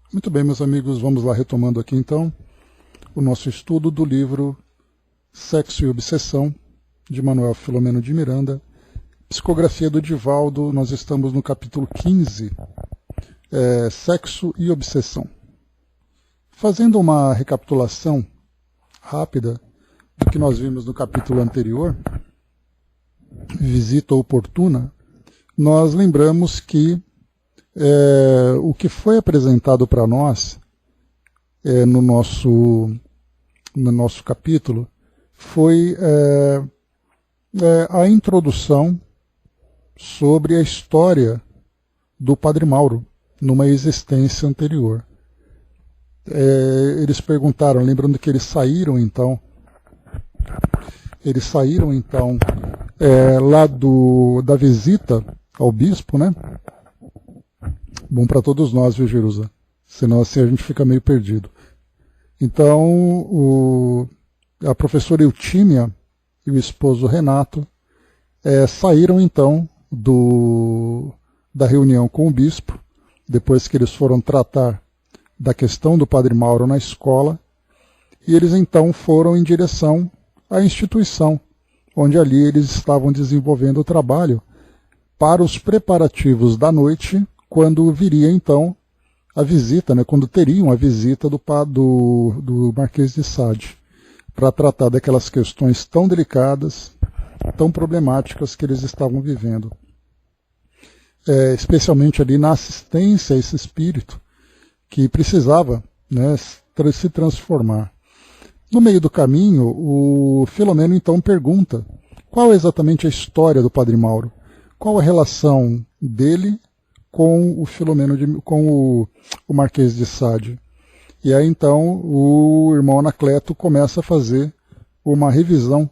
Muito bem, meus amigos, vamos lá retomando aqui então o nosso estudo do livro Sexo e Obsessão, de Manuel Filomeno de Miranda, psicografia do Divaldo. Nós estamos no capítulo 15, Sexo e Obsessão. Fazendo uma recapitulação rápida do que nós vimos no capítulo anterior, Visita Oportuna, nós lembramos que o que foi apresentado para nós no nosso capítulo foi a introdução sobre a história do Padre Mauro numa existência anterior. Eles perguntaram, lembrando que eles saíram então lá da visita ao bispo, né? Bom para todos nós, viu, Jerusa? Senão assim a gente fica meio perdido. Então, a professora Eutímia e o esposo Renato saíram então da reunião com o bispo, depois que eles foram tratar da questão do Padre Mauro na escola, e eles então foram em direção à instituição, onde ali eles estavam desenvolvendo o trabalho para os preparativos da noite, quando viria então a visita, né, quando teriam a visita do Marquês de Sade, para tratar daquelas questões tão delicadas, tão problemáticas que eles estavam vivendo. Especialmente ali na assistência a esse espírito, que precisava, né, se transformar. No meio do caminho, o Filomeno então pergunta qual é exatamente a história do Padre Mauro, qual a relação dele com o Marquês de Sade. E aí então o irmão Anacleto começa a fazer uma revisão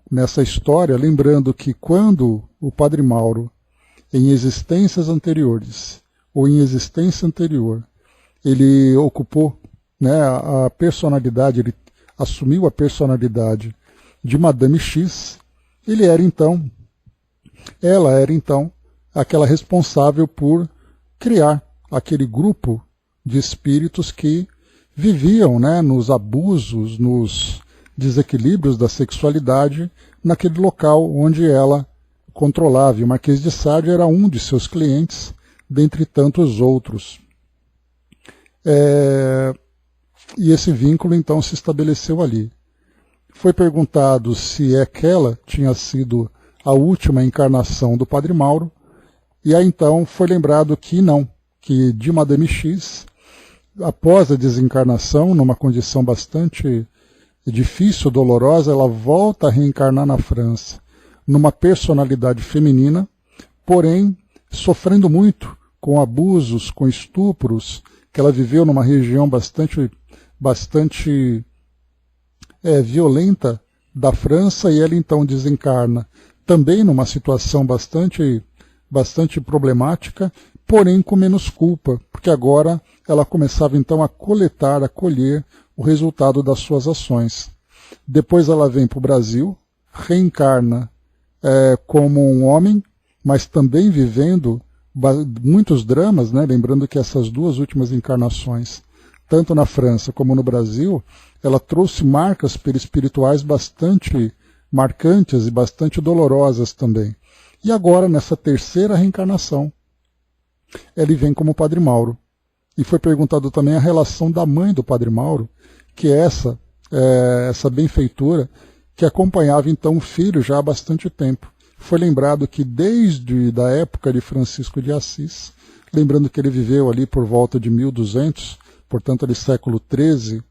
nessa história, lembrando que quando o Padre Mauro, em existências anteriores, ou em existência anterior, ele ocupou, né, a personalidade, ele assumiu a personalidade de Madame X, ela era então aquela responsável por criar aquele grupo de espíritos que viviam, né, nos abusos, nos desequilíbrios da sexualidade, naquele local onde ela controlava. E o Marquês de Sade era um de seus clientes, dentre tantos outros. E esse vínculo então se estabeleceu ali. Foi perguntado se aquela tinha sido a última encarnação do Padre Mauro, e aí então foi lembrado que não, que de Madame X, após a desencarnação, numa condição bastante difícil, dolorosa, ela volta a reencarnar na França, numa personalidade feminina, porém sofrendo muito com abusos, com estupros, que ela viveu numa região bastante violenta da França, e ela então desencarna também numa situação bastante problemática, porém com menos culpa, porque agora ela começava então a coletar, a colher o resultado das suas ações. Depois ela vem para o Brasil, reencarna como um homem, mas também vivendo muitos dramas, né? Lembrando que essas duas últimas encarnações, tanto na França como no Brasil, ela trouxe marcas perispirituais bastante marcantes e bastante dolorosas também. E agora, nessa terceira reencarnação, ele vem como Padre Mauro. E foi perguntado também a relação da mãe do Padre Mauro, que é essa benfeitora, que acompanhava então o filho já há bastante tempo. Foi lembrado que desde a época de Francisco de Assis, lembrando que ele viveu ali por volta de 1200, portanto ali século XIII,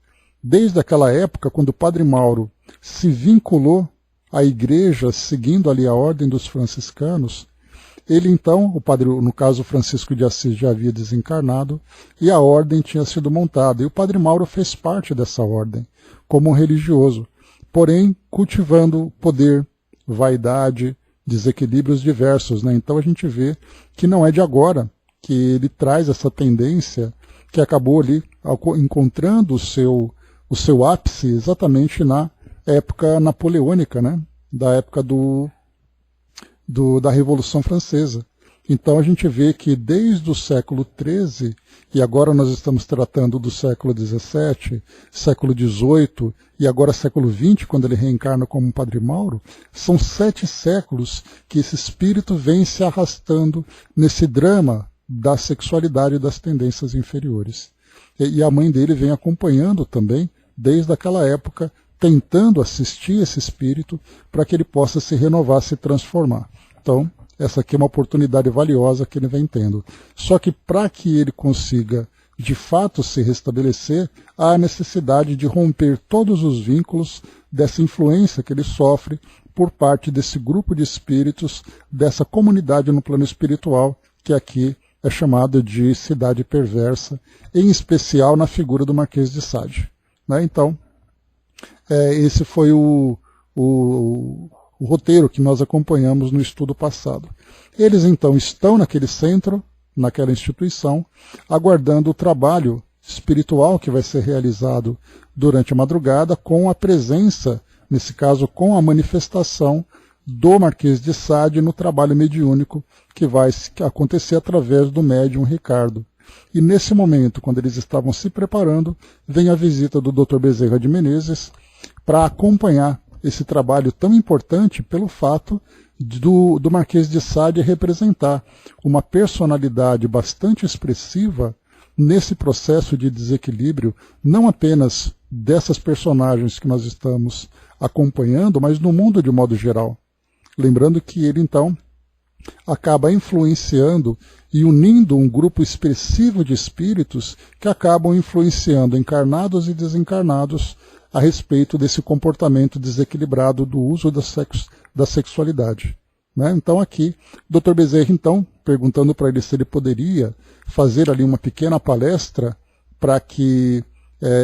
desde aquela época, quando o Padre Mauro se vinculou à igreja, seguindo ali a ordem dos franciscanos, ele então, no caso Francisco de Assis já havia desencarnado, e a ordem tinha sido montada, e o Padre Mauro fez parte dessa ordem, como um religioso, porém cultivando poder, vaidade, desequilíbrios diversos, né? Então a gente vê que não é de agora que ele traz essa tendência que acabou ali encontrando o seu ápice exatamente na época napoleônica, né? Da época da Revolução Francesa, Então a gente vê que desde o século XIII, e agora nós estamos tratando do século XVII, século XVIII e agora século XX, quando ele reencarna como Padre Mauro, são 7 séculos que esse espírito vem se arrastando nesse drama da sexualidade e das tendências inferiores. E a mãe dele vem acompanhando também, desde aquela época, tentando assistir esse espírito para que ele possa se renovar, se transformar. Então, essa aqui é uma oportunidade valiosa que ele vem tendo. Só que para que ele consiga, de fato, se restabelecer, há a necessidade de romper todos os vínculos dessa influência que ele sofre por parte desse grupo de espíritos, dessa comunidade no plano espiritual, que aqui é chamada de cidade perversa, em especial na figura do Marquês de Sade. Né? Então, esse foi o roteiro que nós acompanhamos no estudo passado. Eles então estão naquele centro, naquela instituição, aguardando o trabalho espiritual que vai ser realizado durante a madrugada, com a presença, nesse caso com a manifestação do Marquês de Sade no trabalho mediúnico que vai acontecer através do médium Ricardo. E nesse momento, quando eles estavam se preparando, vem a visita do Dr. Bezerra de Menezes para acompanhar esse trabalho tão importante pelo fato do Marquês de Sade representar uma personalidade bastante expressiva nesse processo de desequilíbrio, não apenas dessas personagens que nós estamos acompanhando, mas no mundo de modo geral. Lembrando que ele, então, acaba influenciando e unindo um grupo expressivo de espíritos que acabam influenciando encarnados e desencarnados a respeito desse comportamento desequilibrado do uso da sexualidade. Né? Então aqui, Dr. Bezerra, então, perguntando para ele se ele poderia fazer ali uma pequena palestra para que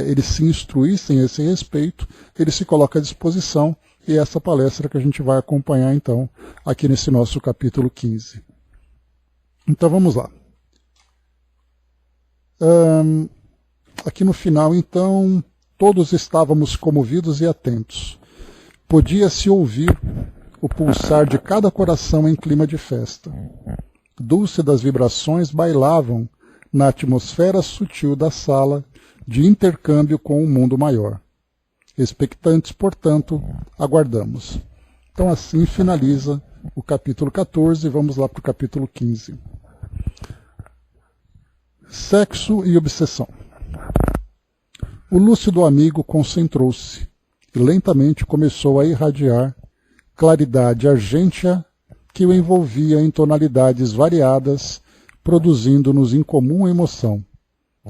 eles se instruíssem a esse respeito, ele se coloca à disposição, e essa palestra que a gente vai acompanhar então aqui nesse nosso capítulo 15. Então vamos lá. Aqui no final, então, todos estávamos comovidos e atentos. Podia-se ouvir o pulsar de cada coração em clima de festa. Dúlcidas vibrações bailavam na atmosfera sutil da sala de intercâmbio com o mundo maior. Expectantes, portanto, aguardamos. Então assim finaliza o capítulo 14 e vamos lá para o capítulo 15. Sexo e obsessão. O lúcido amigo concentrou-se e lentamente começou a irradiar claridade argêntea que o envolvia em tonalidades variadas, produzindo-nos incomum emoção.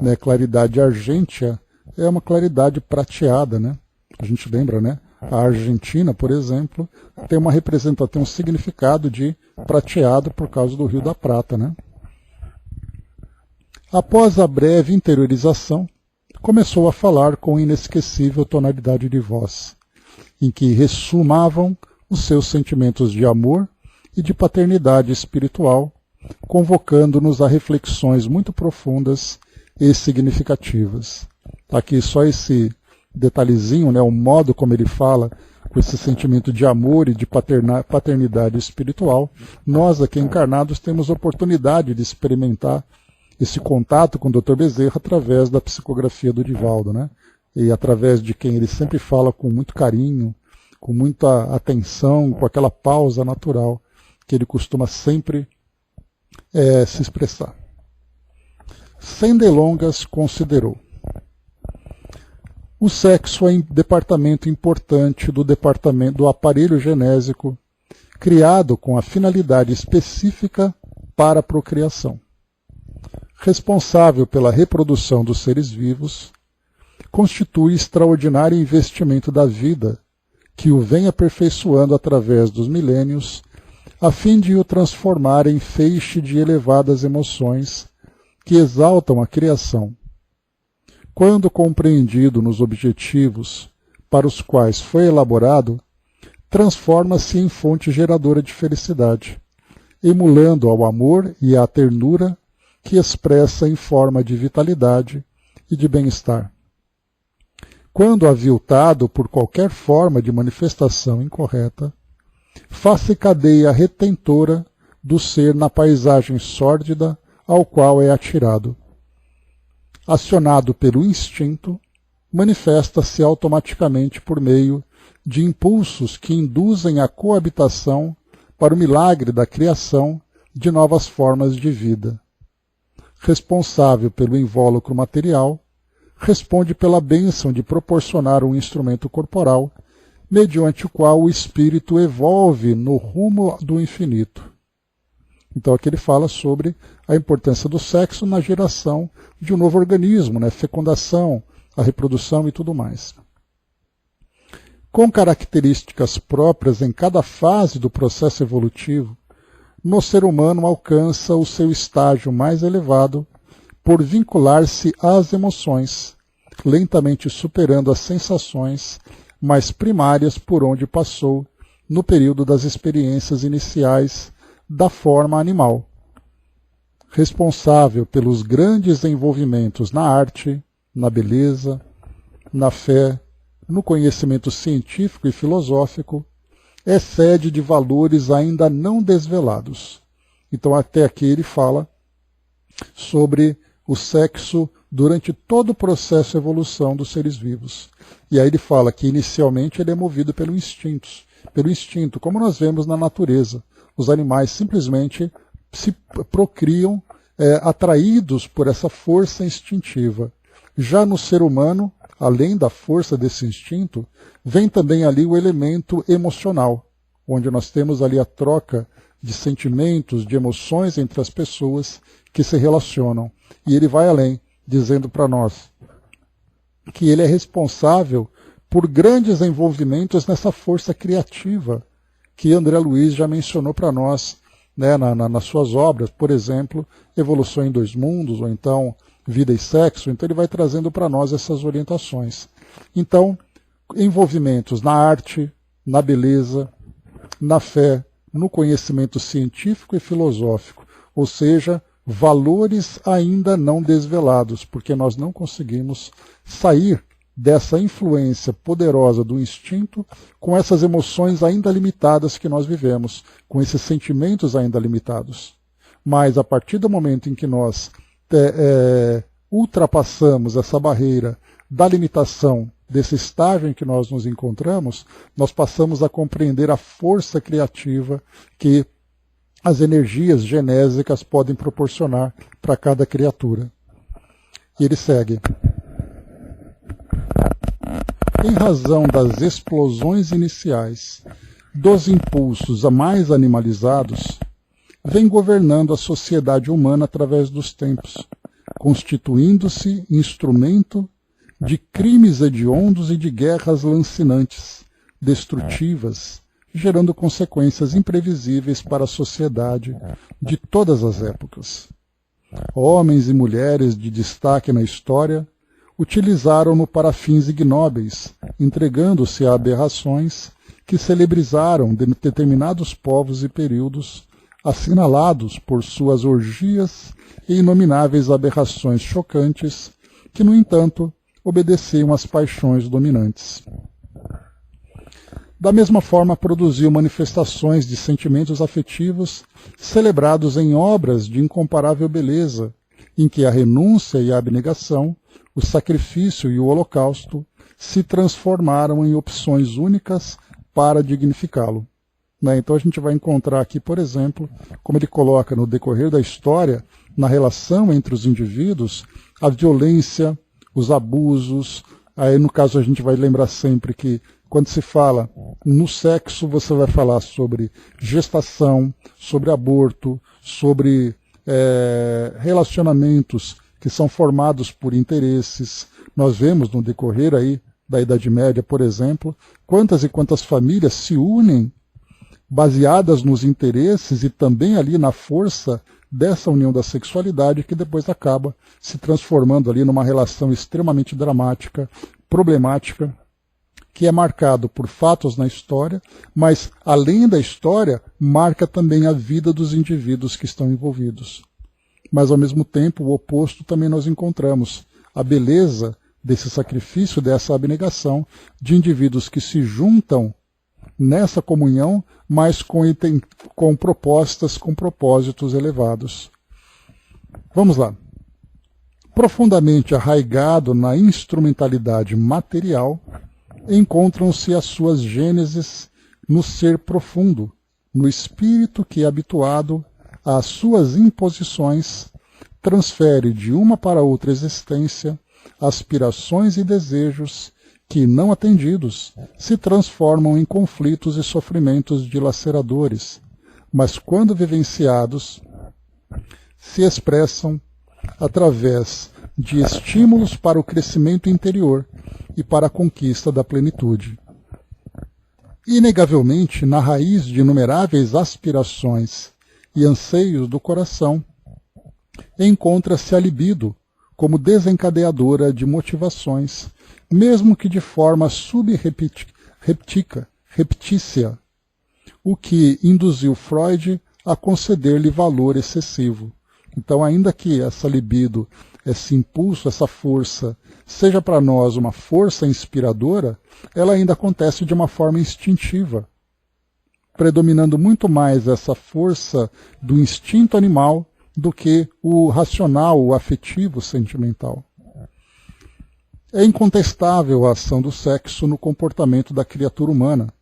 Né? Claridade argêntea é uma claridade prateada, né? A gente lembra, né? A Argentina, por exemplo, tem um significado de prateado por causa do Rio da Prata, né? Após a breve interiorização, começou a falar com inesquecível tonalidade de voz, em que ressumavam os seus sentimentos de amor e de paternidade espiritual, convocando-nos a reflexões muito profundas e significativas. Aqui só esse detalhezinho, né, o modo como ele fala, com esse sentimento de amor e de paternidade espiritual, nós aqui encarnados temos oportunidade de experimentar esse contato com o Dr. Bezerra através da psicografia do Divaldo, né? E através de quem ele sempre fala com muito carinho, com muita atenção, com aquela pausa natural que ele costuma sempre se expressar. Sem delongas, considerou: o sexo é departamento importante do aparelho genésico, criado com a finalidade específica para a procriação. Responsável pela reprodução dos seres vivos, constitui extraordinário investimento da vida, que o vem aperfeiçoando através dos milênios, a fim de o transformar em feixe de elevadas emoções que exaltam a criação. Quando compreendido nos objetivos para os quais foi elaborado, transforma-se em fonte geradora de felicidade, emulando ao amor e à ternura que expressa em forma de vitalidade e de bem-estar. Quando aviltado por qualquer forma de manifestação incorreta, faz-se cadeia retentora do ser na paisagem sórdida ao qual é atirado. Acionado pelo instinto, manifesta-se automaticamente por meio de impulsos que induzem a coabitação para o milagre da criação de novas formas de vida. Responsável pelo invólucro material, responde pela bênção de proporcionar um instrumento corporal, mediante o qual o espírito evolve no rumo do infinito. Então aqui ele fala sobre a importância do sexo na geração de um novo organismo, né? Fecundação, a reprodução e tudo mais. Com características próprias em cada fase do processo evolutivo, no ser humano alcança o seu estágio mais elevado por vincular-se às emoções, lentamente superando as sensações mais primárias por onde passou no período das experiências iniciais da forma animal. Responsável pelos grandes envolvimentos na arte, na beleza, na fé, no conhecimento científico e filosófico, é sede de valores ainda não desvelados. Então até aqui ele fala sobre o sexo durante todo o processo de evolução dos seres vivos. E aí ele fala que inicialmente ele é movido pelo instinto, como nós vemos na natureza. Os animais simplesmente se procriam atraídos por essa força instintiva. Já no ser humano, além da força desse instinto, vem também ali o elemento emocional, onde nós temos ali a troca de sentimentos, de emoções entre as pessoas que se relacionam. E ele vai além, dizendo para nós que ele é responsável por grandes envolvimentos nessa força criativa que André Luiz já mencionou para nós, né, nas suas obras, por exemplo, Evolução em Dois Mundos, ou então Vida e Sexo. Então ele vai trazendo para nós essas orientações. Então, envolvimentos na arte, na beleza, na fé, no conhecimento científico e filosófico, ou seja, valores ainda não desvelados, porque nós não conseguimos sair dessa influência poderosa do instinto com essas emoções ainda limitadas que nós vivemos, com esses sentimentos ainda limitados. Mas a partir do momento em que nós ultrapassamos essa barreira da limitação desse estágio em que nós nos encontramos, nós passamos a compreender a força criativa que as energias genésicas podem proporcionar para cada criatura. E ele segue. Em razão das explosões iniciais, dos impulsos a mais animalizados, vem governando a sociedade humana através dos tempos, constituindo-se instrumento de crimes hediondos e de guerras lancinantes, destrutivas, gerando consequências imprevisíveis para a sociedade de todas as épocas. Homens e mulheres de destaque na história utilizaram-no para fins ignóbeis, entregando-se a aberrações que celebrizaram determinados povos e períodos, assinalados por suas orgias e inomináveis aberrações chocantes, que, no entanto, obedeciam às paixões dominantes. Da mesma forma, produziu manifestações de sentimentos afetivos celebrados em obras de incomparável beleza, em que a renúncia e a abnegação, o sacrifício e o holocausto se transformaram em opções únicas para dignificá-lo. Então a gente vai encontrar aqui, por exemplo, como ele coloca no decorrer da história, na relação entre os indivíduos, a violência, os abusos. Aí no caso a gente vai lembrar sempre que quando se fala no sexo, você vai falar sobre gestação, sobre aborto, sobre relacionamentos que são formados por interesses. Nós vemos no decorrer aí da Idade Média, por exemplo, quantas e quantas famílias se unem baseadas nos interesses e também ali na força dessa união da sexualidade, que depois acaba se transformando ali numa relação extremamente dramática, problemática, que é marcado por fatos na história, mas além da história, marca também a vida dos indivíduos que estão envolvidos. Mas ao mesmo tempo, o oposto também nós encontramos, a beleza desse sacrifício, dessa abnegação de indivíduos que se juntam nessa comunhão, mas com propostas, com propósitos elevados. Vamos lá. Profundamente arraigado na instrumentalidade material, encontram-se as suas gêneses no ser profundo, no espírito que, habituado às suas imposições, transfere de uma para outra existência aspirações e desejos que, não atendidos, se transformam em conflitos e sofrimentos dilaceradores, mas quando vivenciados, se expressam através de estímulos para o crescimento interior e para a conquista da plenitude. Inegavelmente, na raiz de inumeráveis aspirações e anseios do coração, encontra-se a libido como desencadeadora de motivações, mesmo que de forma subreptícia, o que induziu Freud a conceder-lhe valor excessivo. Então, ainda que essa libido, esse impulso, essa força, seja para nós uma força inspiradora, ela ainda acontece de uma forma instintiva, predominando muito mais essa força do instinto animal do que o racional, o afetivo, sentimental. É incontestável a ação do sexo no comportamento da criatura humana,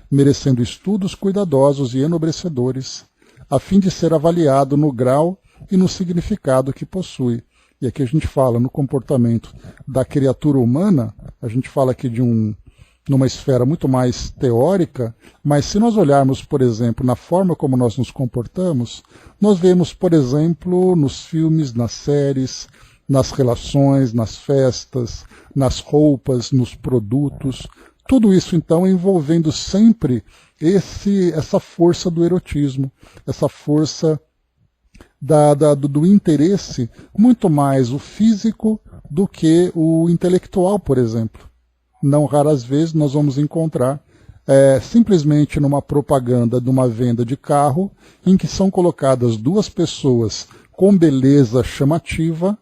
merecendo estudos cuidadosos e enobrecedores, a fim de ser avaliado no grau e no significado que possui. E aqui a gente fala no comportamento da criatura humana, a gente fala aqui de numa esfera muito mais teórica, mas se nós olharmos, por exemplo, na forma como nós nos comportamos, nós vemos, por exemplo, nos filmes, nas séries, nas relações, nas festas, nas roupas, nos produtos, tudo isso então envolvendo sempre essa força do erotismo, essa força do interesse, muito mais o físico do que o intelectual, por exemplo. Não raras vezes nós vamos encontrar simplesmente numa propaganda de uma venda de carro em que são colocadas duas pessoas com beleza chamativa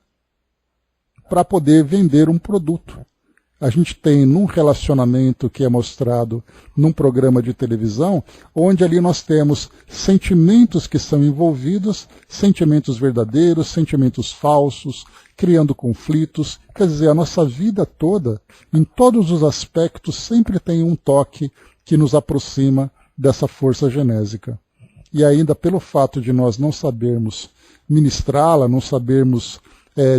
para poder vender um produto. A gente tem num relacionamento que é mostrado num programa de televisão, onde ali nós temos sentimentos que são envolvidos, sentimentos verdadeiros, sentimentos falsos, criando conflitos. Quer dizer, a nossa vida toda, em todos os aspectos, sempre tem um toque que nos aproxima dessa força genésica. E ainda pelo fato de nós não sabermos ministrá-la, não sabermos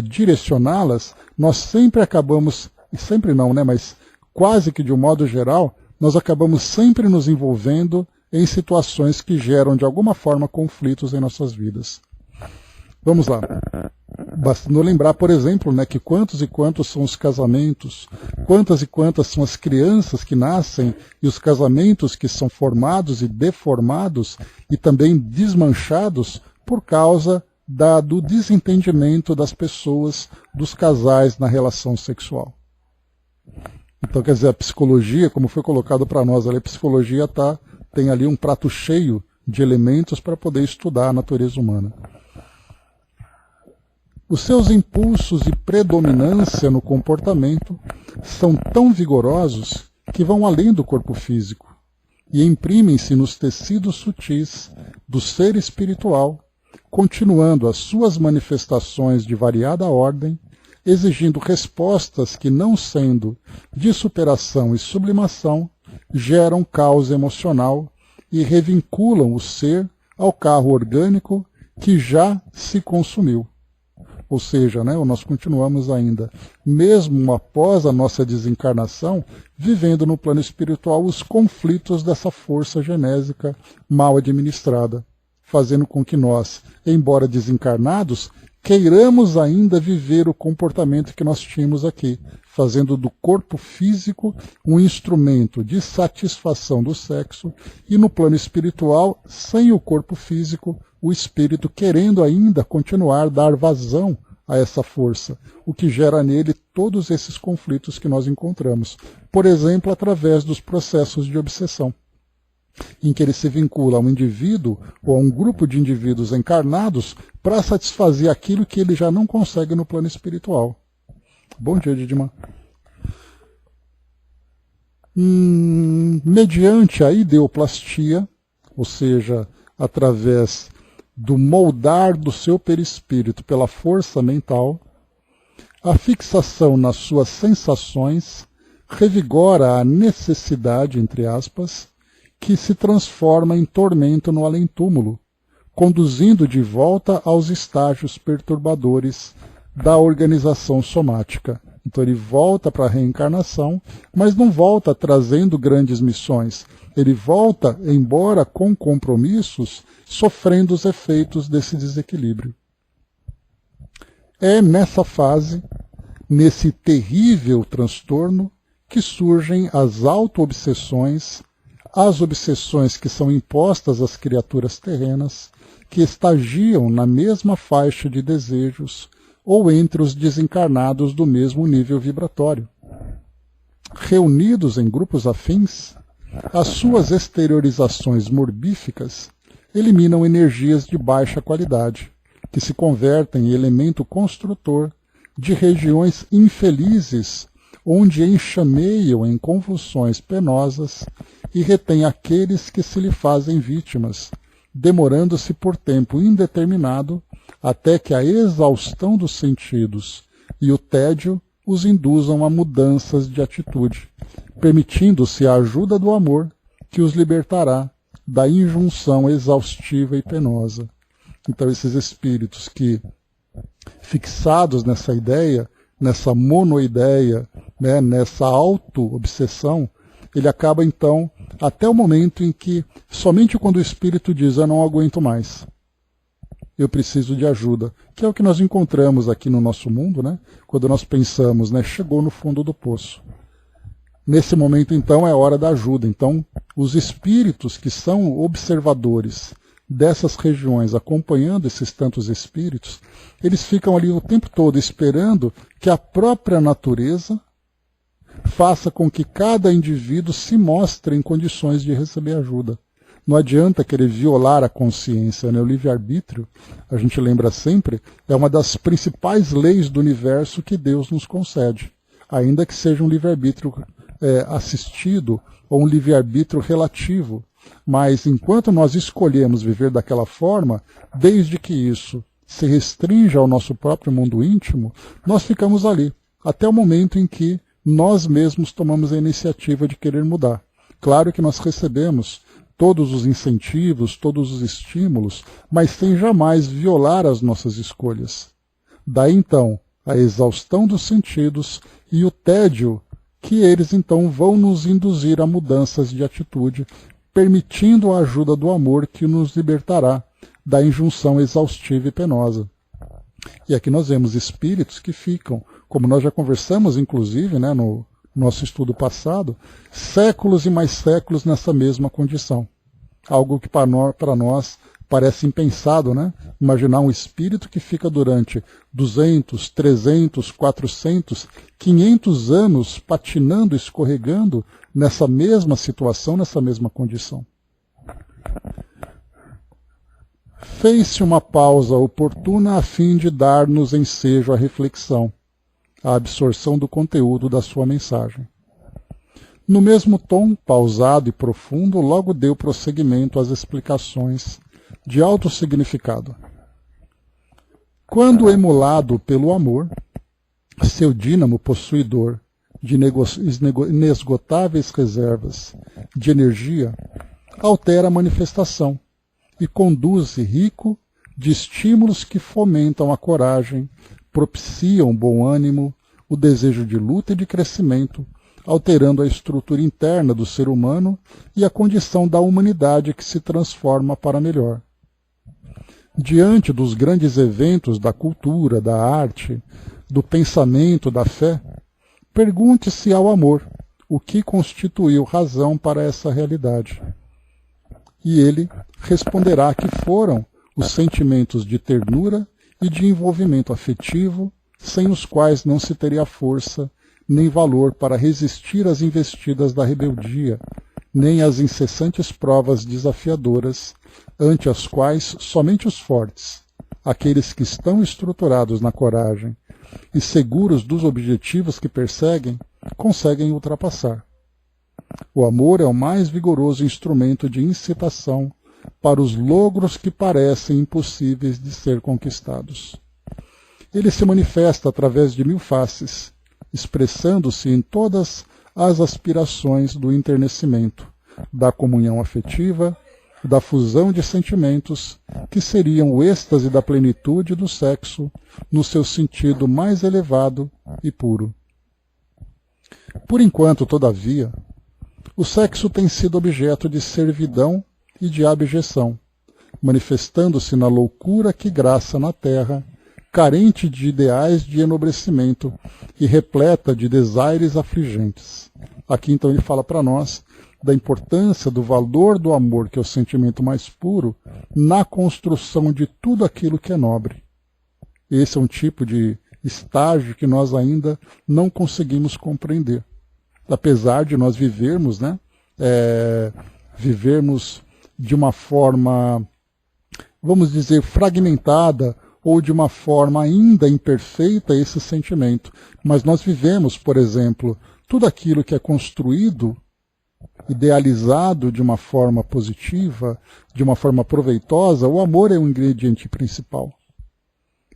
direcioná-las, nós sempre acabamos, e sempre não, né, mas quase que de um modo geral, nós acabamos sempre nos envolvendo em situações que geram de alguma forma conflitos em nossas vidas. Vamos lá. Bastando lembrar, por exemplo, né, que quantos e quantos são os casamentos, quantas e quantas são as crianças que nascem e os casamentos que são formados e deformados e também desmanchados por causa do desentendimento das pessoas, dos casais na relação sexual. Então, quer dizer, a psicologia, como foi colocado para nós, a psicologia tem ali um prato cheio de elementos para poder estudar a natureza humana. Os seus impulsos e predominância no comportamento são tão vigorosos que vão além do corpo físico e imprimem-se nos tecidos sutis do ser espiritual, continuando as suas manifestações de variada ordem, exigindo respostas que, não sendo de superação e sublimação, geram caos emocional e revinculam o ser ao carro orgânico que já se consumiu. Ou seja, né, nós continuamos ainda, mesmo após a nossa desencarnação, vivendo no plano espiritual os conflitos dessa força genésica mal administrada, fazendo com que nós, embora desencarnados, queiramos ainda viver o comportamento que nós tínhamos aqui, fazendo do corpo físico um instrumento de satisfação do sexo e no plano espiritual, sem o corpo físico, o espírito querendo ainda continuar a dar vazão a essa força, o que gera nele todos esses conflitos que nós encontramos. Por exemplo, através dos processos de obsessão, em que ele se vincula a um indivíduo ou a um grupo de indivíduos encarnados para satisfazer aquilo que ele já não consegue no plano espiritual. Bom dia, Didima. mediante a ideoplastia, ou seja, através do moldar do seu perispírito pela força mental, a fixação nas suas sensações revigora a necessidade, entre aspas, que se transforma em tormento no além-túmulo, conduzindo de volta aos estágios perturbadores da organização somática. Então ele volta para a reencarnação, mas não volta trazendo grandes missões. Ele volta, embora com compromissos, sofrendo os efeitos desse desequilíbrio. É nessa fase, nesse terrível transtorno, que surgem as auto-obsessões, as obsessões que são impostas às criaturas terrenas, que estagiam na mesma faixa de desejos ou entre os desencarnados do mesmo nível vibratório. Reunidos em grupos afins, as suas exteriorizações morbíficas eliminam energias de baixa qualidade, que se convertem em elemento construtor de regiões infelizes, onde enxameiam em convulsões penosas e retém aqueles que se lhe fazem vítimas, demorando-se por tempo indeterminado até que a exaustão dos sentidos e o tédio os induzam a mudanças de atitude, permitindo-se a ajuda do amor que os libertará da injunção exaustiva e penosa. Então esses espíritos que, fixados nessa ideia, nessa monoideia, né, nessa auto-obsessão, ele acaba então até o momento em que, somente quando o espírito diz, eu não aguento mais, eu preciso de ajuda, que é o que nós encontramos aqui no nosso mundo, né, quando nós pensamos, né, chegou no fundo do poço. Nesse momento, então, é hora da ajuda. Então, os espíritos que são observadores dessas regiões, acompanhando esses tantos espíritos, eles ficam ali o tempo todo esperando que a própria natureza faça com que cada indivíduo se mostre em condições de receber ajuda. Não adianta querer violar a consciência, né? O livre-arbítrio, a gente lembra sempre, é uma das principais leis do universo que Deus nos concede, ainda que seja um livre-arbítrio assistido ou um livre-arbítrio relativo. Mas enquanto nós escolhemos viver daquela forma, desde que isso se restrinja ao nosso próprio mundo íntimo, nós ficamos ali, até o momento em que nós mesmos tomamos a iniciativa de querer mudar. Claro que nós recebemos todos os incentivos, todos os estímulos, mas sem jamais violar as nossas escolhas. Daí então a exaustão dos sentidos e o tédio que eles então vão nos induzir a mudanças de atitude, permitindo a ajuda do amor que nos libertará da injunção exaustiva e penosa. E aqui nós vemos espíritos que ficam, como nós já conversamos inclusive, né, no nosso estudo passado, séculos e mais séculos nessa mesma condição. Algo que para nós parece impensado, né? Imaginar um espírito que fica durante 200, 300, 400, 500 anos patinando, escorregando nessa mesma situação, nessa mesma condição. Fez-se uma pausa oportuna a fim de dar-nos ensejo à reflexão, à absorção do conteúdo da sua mensagem. No mesmo tom, pausado e profundo, logo deu prosseguimento às explicações de alto significado. Quando emulado pelo amor, seu dínamo possuidor de inesgotáveis reservas de energia, altera a manifestação e conduz-se rico de estímulos que fomentam a coragem, propiciam o bom ânimo, o desejo de luta e de crescimento, alterando a estrutura interna do ser humano e a condição da humanidade que se transforma para melhor. Diante dos grandes eventos da cultura, da arte, do pensamento, da fé, pergunte-se ao amor o que constituiu razão para essa realidade. E ele responderá que foram os sentimentos de ternura e de envolvimento afetivo, sem os quais não se teria força nem valor para resistir às investidas da rebeldia, nem às incessantes provas desafiadoras, ante as quais somente os fortes, aqueles que estão estruturados na coragem e seguros dos objetivos que perseguem, conseguem ultrapassar. O amor é o mais vigoroso instrumento de incitação para os logros que parecem impossíveis de ser conquistados. Ele se manifesta através de 1000 faces, expressando-se em todas as aspirações do enternecimento, da comunhão afetiva, da fusão de sentimentos, que seriam o êxtase da plenitude do sexo no seu sentido mais elevado e puro. Por enquanto, todavia, o sexo tem sido objeto de servidão e de abjeção, manifestando-se na loucura que graça na terra, carente de ideais de enobrecimento e repleta de desaires afligentes. Aqui então ele fala para nós da importância do valor do amor, que é o sentimento mais puro, na construção de tudo aquilo que é nobre. Esse é um tipo de estágio que nós ainda não conseguimos compreender. Apesar de nós vivermos, vivermos de uma forma, vamos dizer, fragmentada, ou de uma forma ainda imperfeita esse sentimento. Mas nós vivemos, por exemplo, tudo aquilo que é construído, idealizado de uma forma positiva, de uma forma proveitosa, o amor é o ingrediente principal.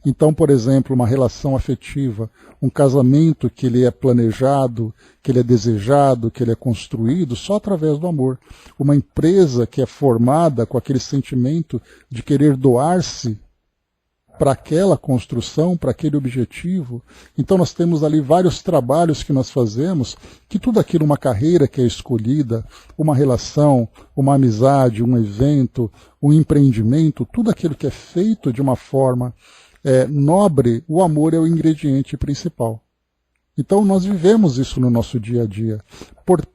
Então, por exemplo, uma relação afetiva, um casamento que ele é planejado, que ele é desejado, que ele é construído só através do amor. Uma empresa que é formada com aquele sentimento de querer doar-se para aquela construção, para aquele objetivo. Então nós temos ali vários trabalhos que nós fazemos, que tudo aquilo, uma carreira que é escolhida, uma relação, uma amizade, um evento, um empreendimento, tudo aquilo que é feito de uma forma nobre, o amor é o ingrediente principal. Então nós vivemos isso no nosso dia a dia.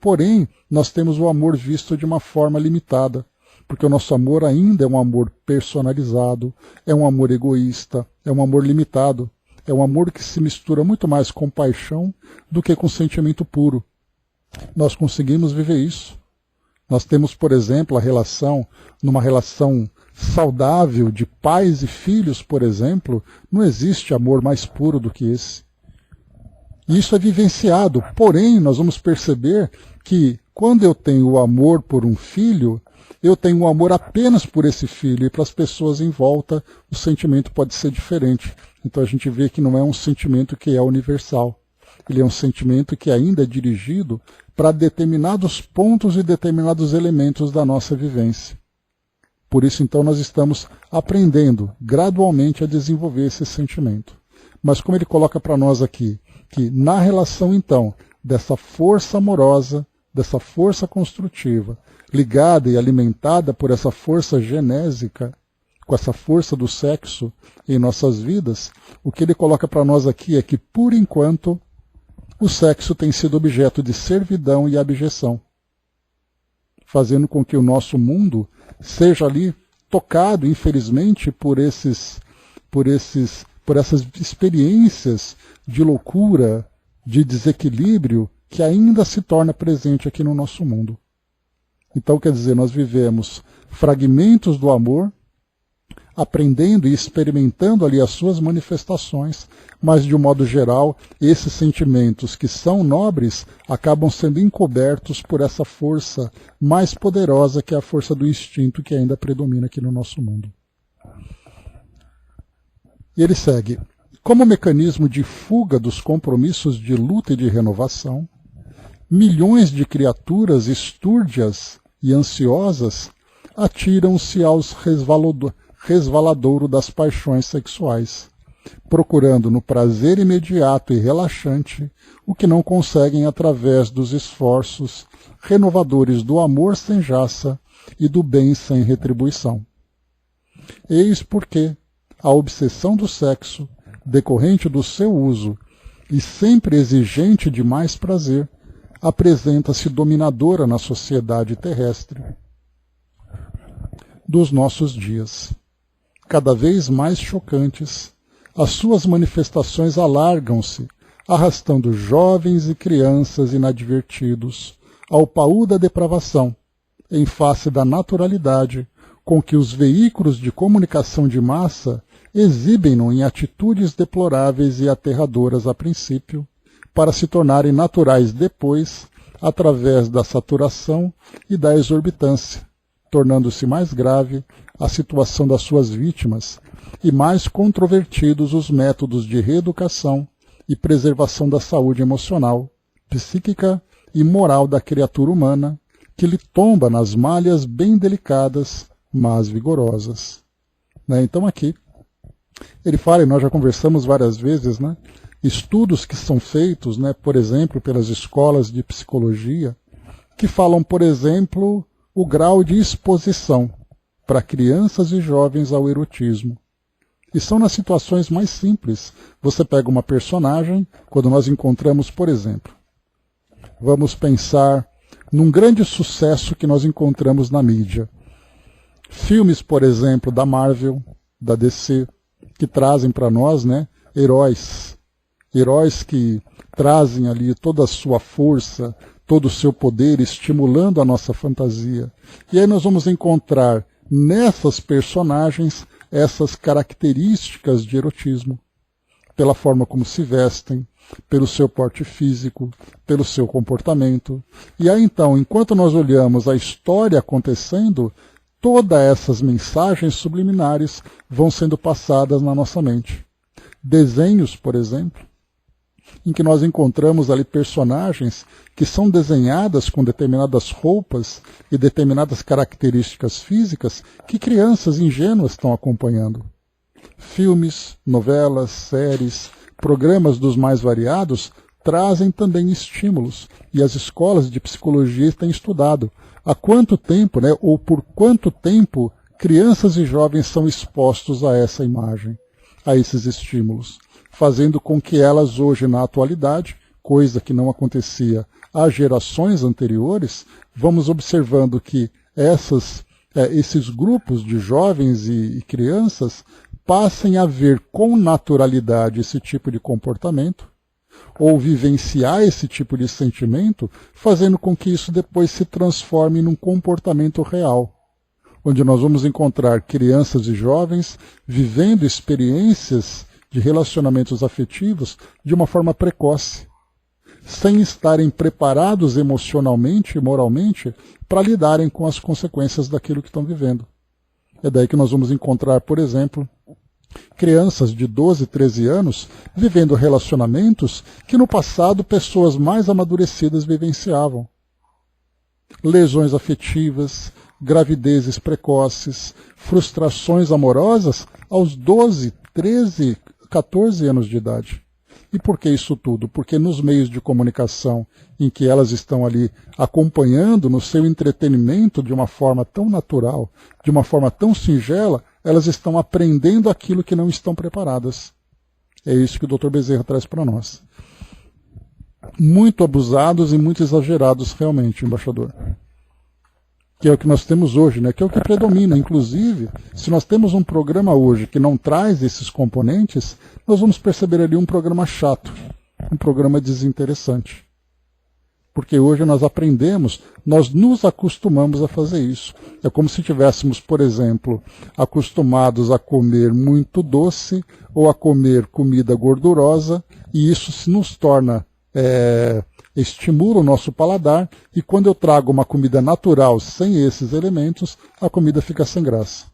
Porém, nós temos o amor visto de uma forma limitada, porque o nosso amor ainda é um amor personalizado, é um amor egoísta, é um amor limitado, é um amor que se mistura muito mais com paixão do que com sentimento puro. Nós conseguimos viver isso. Nós temos, por exemplo, numa relação saudável de pais e filhos, por exemplo, não existe amor mais puro do que esse. E isso é vivenciado, porém nós vamos perceber que quando eu tenho o amor por um filho, eu tenho o amor apenas por esse filho, e para as pessoas em volta o sentimento pode ser diferente. Então a gente vê que não é um sentimento que é universal. Ele é um sentimento que ainda é dirigido para determinados pontos e determinados elementos da nossa vivência. Por isso então nós estamos aprendendo gradualmente a desenvolver esse sentimento. Mas como ele coloca para nós aqui, que na relação então dessa força amorosa, dessa força construtiva, ligada e alimentada por essa força genésica, com essa força do sexo em nossas vidas, o que ele coloca para nós aqui é que, por enquanto, o sexo tem sido objeto de servidão e abjeção, fazendo com que o nosso mundo seja ali tocado, infelizmente, por essas experiências de loucura, de desequilíbrio, que ainda se torna presente aqui no nosso mundo. Então, quer dizer, nós vivemos fragmentos do amor, aprendendo e experimentando ali as suas manifestações, mas de um modo geral, esses sentimentos que são nobres acabam sendo encobertos por essa força mais poderosa, que é a força do instinto, que ainda predomina aqui no nosso mundo. E ele segue: como mecanismo de fuga dos compromissos de luta e de renovação, milhões de criaturas estúrdias e ansiosas atiram-se aos resvaladouro das paixões sexuais, procurando no prazer imediato e relaxante o que não conseguem através dos esforços renovadores do amor sem jaça e do bem sem retribuição. Eis porque a obsessão do sexo, decorrente do seu uso e sempre exigente de mais prazer, apresenta-se dominadora na sociedade terrestre dos nossos dias. Cada vez mais chocantes, as suas manifestações alargam-se, arrastando jovens e crianças inadvertidos ao paú da depravação, em face da naturalidade com que os veículos de comunicação de massa exibem-no em atitudes deploráveis e aterradoras a princípio, para se tornarem naturais depois, através da saturação e da exorbitância, tornando-se mais grave a situação das suas vítimas e mais controvertidos os métodos de reeducação e preservação da saúde emocional, psíquica e moral da criatura humana, que lhe tomba nas malhas bem delicadas, mas vigorosas. Então aqui, ele fala, e nós já conversamos várias vezes, estudos que são feitos, por exemplo, pelas escolas de psicologia, que falam, por exemplo, o grau de exposição para crianças e jovens ao erotismo. E são nas situações mais simples. Você pega uma personagem, quando nós encontramos, por exemplo, vamos pensar num grande sucesso que nós encontramos na mídia. Filmes, por exemplo, da Marvel, da DC, que trazem para nós, heróis. Heróis que trazem ali toda a sua força, todo o seu poder, estimulando a nossa fantasia. E aí nós vamos encontrar nessas personagens essas características de erotismo, pela forma como se vestem, pelo seu porte físico, pelo seu comportamento. E aí então, enquanto nós olhamos a história acontecendo, todas essas mensagens subliminares vão sendo passadas na nossa mente. Desenhos, por exemplo, em que nós encontramos ali personagens que são desenhadas com determinadas roupas e determinadas características físicas que crianças ingênuas estão acompanhando. Filmes, novelas, séries, programas dos mais variados trazem também estímulos, e as escolas de psicologia têm estudado há quanto tempo, ou por quanto tempo, crianças e jovens são expostos a essa imagem, a esses estímulos, fazendo com que elas hoje, na atualidade, coisa que não acontecia há gerações anteriores, vamos observando que esses grupos de jovens e crianças passem a ver com naturalidade esse tipo de comportamento, ou vivenciar esse tipo de sentimento, fazendo com que isso depois se transforme num comportamento real, onde nós vamos encontrar crianças e jovens vivendo experiências de relacionamentos afetivos de uma forma precoce, sem estarem preparados emocionalmente e moralmente para lidarem com as consequências daquilo que estão vivendo. É daí que nós vamos encontrar, por exemplo, crianças de 12, 13 anos vivendo relacionamentos que no passado pessoas mais amadurecidas vivenciavam. Lesões afetivas, gravidezes precoces, frustrações amorosas aos 12, 13, 14 anos de idade. E por que isso tudo? Porque nos meios de comunicação em que elas estão ali acompanhando no seu entretenimento de uma forma tão natural, de uma forma tão singela, elas estão aprendendo aquilo que não estão preparadas. É isso que o Dr. Bezerra traz para nós. Muito abusados e muito exagerados realmente, embaixador. Que é o que nós temos hoje, que é o que predomina. Inclusive, se nós temos um programa hoje que não traz esses componentes, nós vamos perceber ali um programa chato, um programa desinteressante. Porque hoje nós aprendemos, nós nos acostumamos a fazer isso. É como se tivéssemos, por exemplo, acostumados a comer muito doce ou a comer comida gordurosa, e isso se nos torna estimula o nosso paladar, e quando eu trago uma comida natural sem esses elementos, a comida fica sem graça.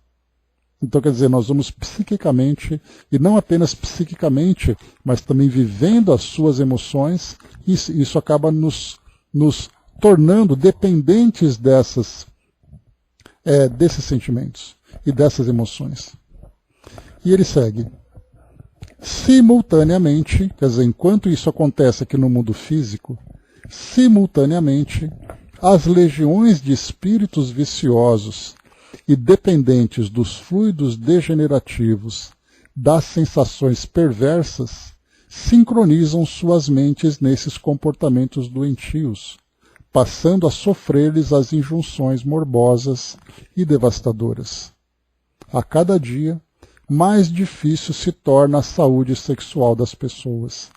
Então, quer dizer, nós vamos psiquicamente, e não apenas psiquicamente, mas também vivendo as suas emoções, e isso acaba nos tornando dependentes desses sentimentos e dessas emoções. E ele segue. Simultaneamente, quer dizer, enquanto isso acontece aqui no mundo físico, simultaneamente, as legiões de espíritos viciosos e dependentes dos fluidos degenerativos, das sensações perversas, sincronizam suas mentes nesses comportamentos doentios, passando a sofrer-lhes as injunções morbosas e devastadoras. A cada dia, mais difícil se torna a saúde sexual das pessoas,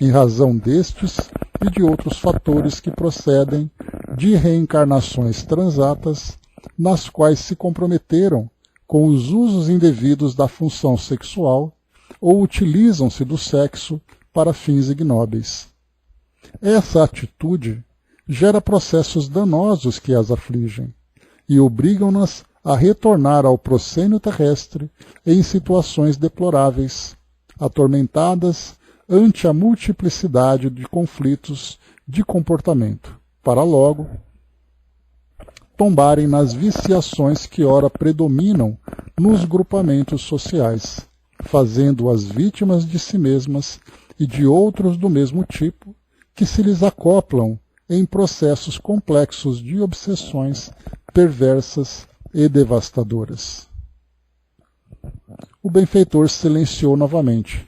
em razão destes e de outros fatores que procedem de reencarnações transatas, nas quais se comprometeram com os usos indevidos da função sexual ou utilizam-se do sexo para fins ignóbeis. Essa atitude gera processos danosos que as afligem e obrigam-nas a retornar ao proscênio terrestre em situações deploráveis, atormentadas ante a multiplicidade de conflitos de comportamento, para logo tombarem nas viciações que ora predominam nos grupamentos sociais, fazendo-as vítimas de si mesmas e de outros do mesmo tipo, que se lhes acoplam em processos complexos de obsessões perversas e devastadoras. O benfeitor silenciou novamente,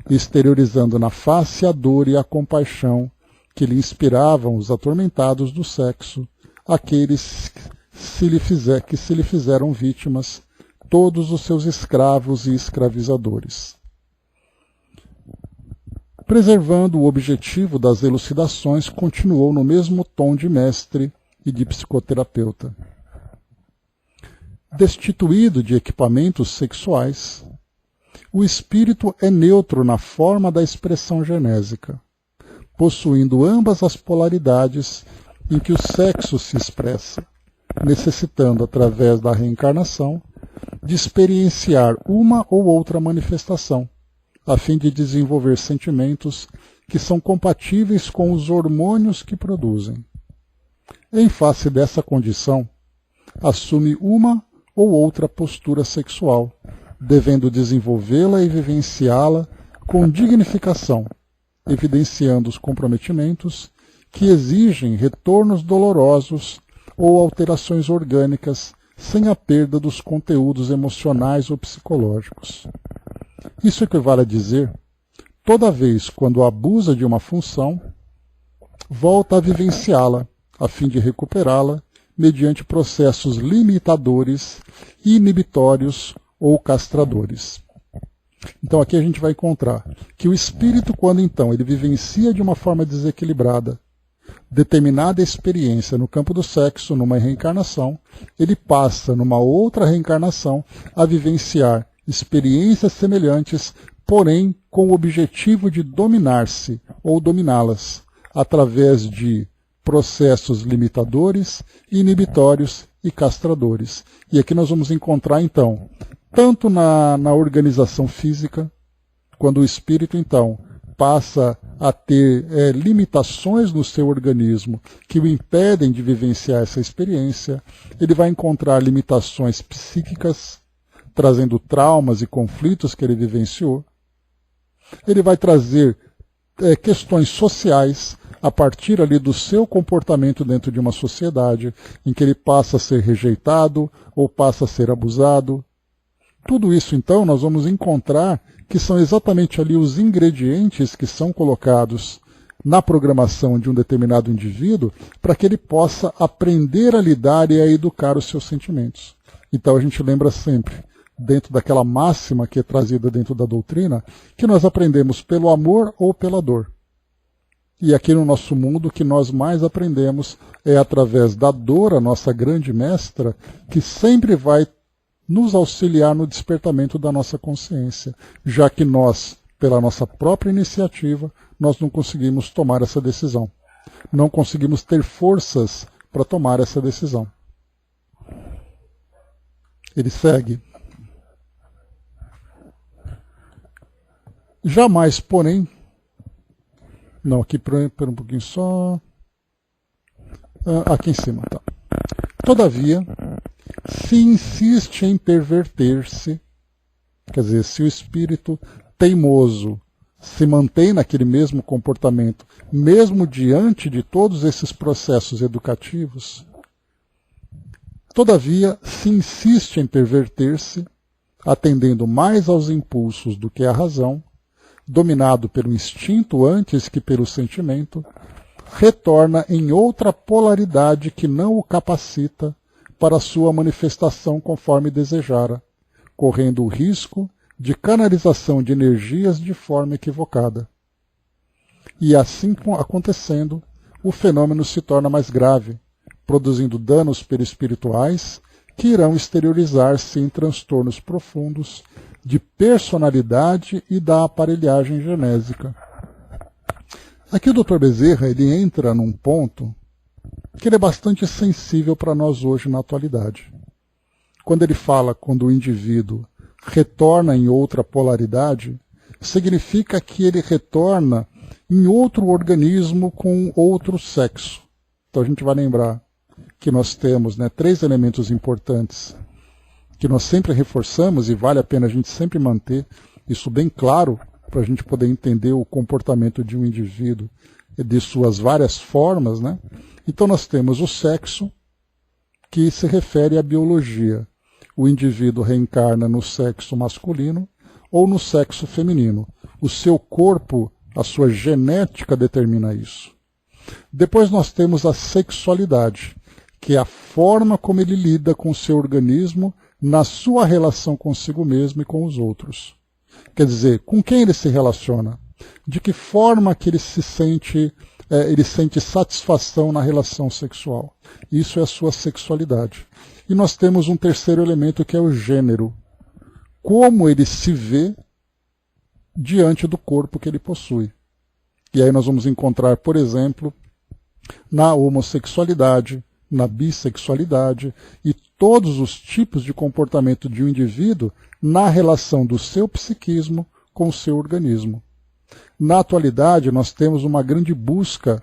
exteriorizando na face a dor e a compaixão que lhe inspiravam os atormentados do sexo, aqueles que se lhe fizeram vítimas, todos os seus escravos e escravizadores. Preservando o objetivo das elucidações, continuou no mesmo tom de mestre e de psicoterapeuta. Destituído de equipamentos sexuais, o espírito é neutro na forma da expressão genésica, possuindo ambas as polaridades em que o sexo se expressa, necessitando, através da reencarnação, de experienciar uma ou outra manifestação, a fim de desenvolver sentimentos que são compatíveis com os hormônios que produzem. Em face dessa condição, assume uma ou outra postura sexual, devendo desenvolvê-la e vivenciá-la com dignificação, evidenciando os comprometimentos que exigem retornos dolorosos ou alterações orgânicas sem a perda dos conteúdos emocionais ou psicológicos. Isso equivale a dizer, toda vez quando abusa de uma função, volta a vivenciá-la, a fim de recuperá-la mediante processos limitadores, inibitórios ou castradores. Então aqui a gente vai encontrar que o espírito, quando então ele vivencia de uma forma desequilibrada determinada experiência no campo do sexo, numa reencarnação, ele passa numa outra reencarnação a vivenciar experiências semelhantes, porém com o objetivo de dominar-se ou dominá-las, através de processos limitadores, inibitórios e castradores. E aqui nós vamos encontrar, então, tanto na organização física, quando o espírito, então, passa a ter limitações no seu organismo que o impedem de vivenciar essa experiência, ele vai encontrar limitações psíquicas, trazendo traumas e conflitos que ele vivenciou. Ele vai trazer questões sociais, a partir ali do seu comportamento dentro de uma sociedade, em que ele passa a ser rejeitado ou passa a ser abusado. Tudo isso, então, nós vamos encontrar que são exatamente ali os ingredientes que são colocados na programação de um determinado indivíduo para que ele possa aprender a lidar e a educar os seus sentimentos. Então a gente lembra sempre, dentro daquela máxima que é trazida dentro da doutrina, que nós aprendemos pelo amor ou pela dor. E aqui no nosso mundo o que nós mais aprendemos é através da dor, a nossa grande mestra, que sempre vai nos auxiliar no despertamento da nossa consciência, já que nós, pela nossa própria iniciativa, nós não conseguimos tomar essa decisão. Não conseguimos ter forças para tomar essa decisão. Ele segue. Jamais, porém... Não, aqui por um pouquinho só... aqui em cima, tá. Todavia, se insiste em perverter-se, quer dizer, se o espírito teimoso se mantém naquele mesmo comportamento, mesmo diante de todos esses processos educativos, todavia se insiste em perverter-se, atendendo mais aos impulsos do que à razão, dominado pelo instinto antes que pelo sentimento, retorna em outra polaridade que não o capacita para sua manifestação conforme desejara, correndo o risco de canalização de energias de forma equivocada. E assim acontecendo, o fenômeno se torna mais grave, produzindo danos perispirituais que irão exteriorizar-se em transtornos profundos de personalidade e da aparelhagem genésica. Aqui o Dr. Bezerra ele entra num ponto que ele é bastante sensível para nós hoje na atualidade. Quando ele fala quando o indivíduo retorna em outra polaridade, significa que ele retorna em outro organismo com outro sexo. Então a gente vai lembrar que nós temos, né, 3 elementos importantes que nós sempre reforçamos e vale a pena a gente sempre manter isso bem claro para a gente poder entender o comportamento de um indivíduo de suas várias formas, né? Então nós temos o sexo, que se refere à biologia. O indivíduo reencarna no sexo masculino ou no sexo feminino. O seu corpo, a sua genética determina isso. Depois nós temos a sexualidade, que é a forma como ele lida com o seu organismo na sua relação consigo mesmo e com os outros. Quer dizer, com quem ele se relaciona? De que forma que ele se sente, ele sente satisfação na relação sexual? Isso é a sua sexualidade. E nós temos um terceiro elemento que é o gênero. Como ele se vê diante do corpo que ele possui. E aí nós vamos encontrar, por exemplo, na homossexualidade, na bissexualidade e todos os tipos de comportamento de um indivíduo na relação do seu psiquismo com o seu organismo. Na atualidade, nós temos uma grande busca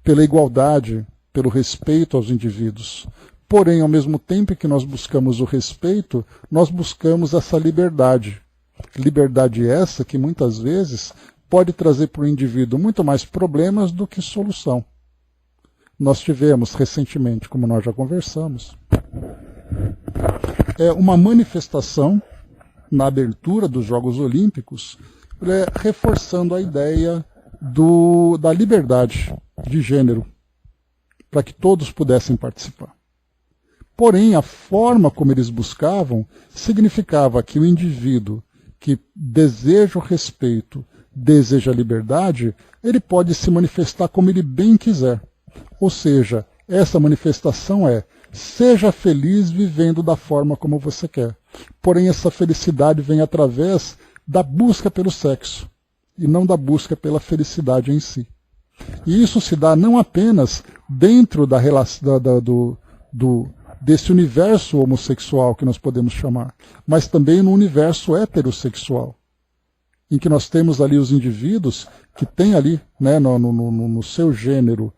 pela igualdade, pelo respeito aos indivíduos. Porém, ao mesmo tempo que nós buscamos o respeito, nós buscamos essa liberdade. Liberdade essa que muitas vezes pode trazer para o indivíduo muito mais problemas do que solução. Nós tivemos recentemente, como nós já conversamos, uma manifestação na abertura dos Jogos Olímpicos, reforçando a ideia da liberdade de gênero, para que todos pudessem participar. Porém, a forma como eles buscavam significava que o indivíduo que deseja o respeito, deseja a liberdade, ele pode se manifestar como ele bem quiser. Ou seja, essa manifestação seja feliz vivendo da forma como você quer. Porém, essa felicidade vem através da busca pelo sexo e não da busca pela felicidade em si. E isso se dá não apenas dentro da relação desse universo homossexual que nós podemos chamar, mas também no universo heterossexual, em que nós temos ali os indivíduos que têm ali, né, no seu gênero,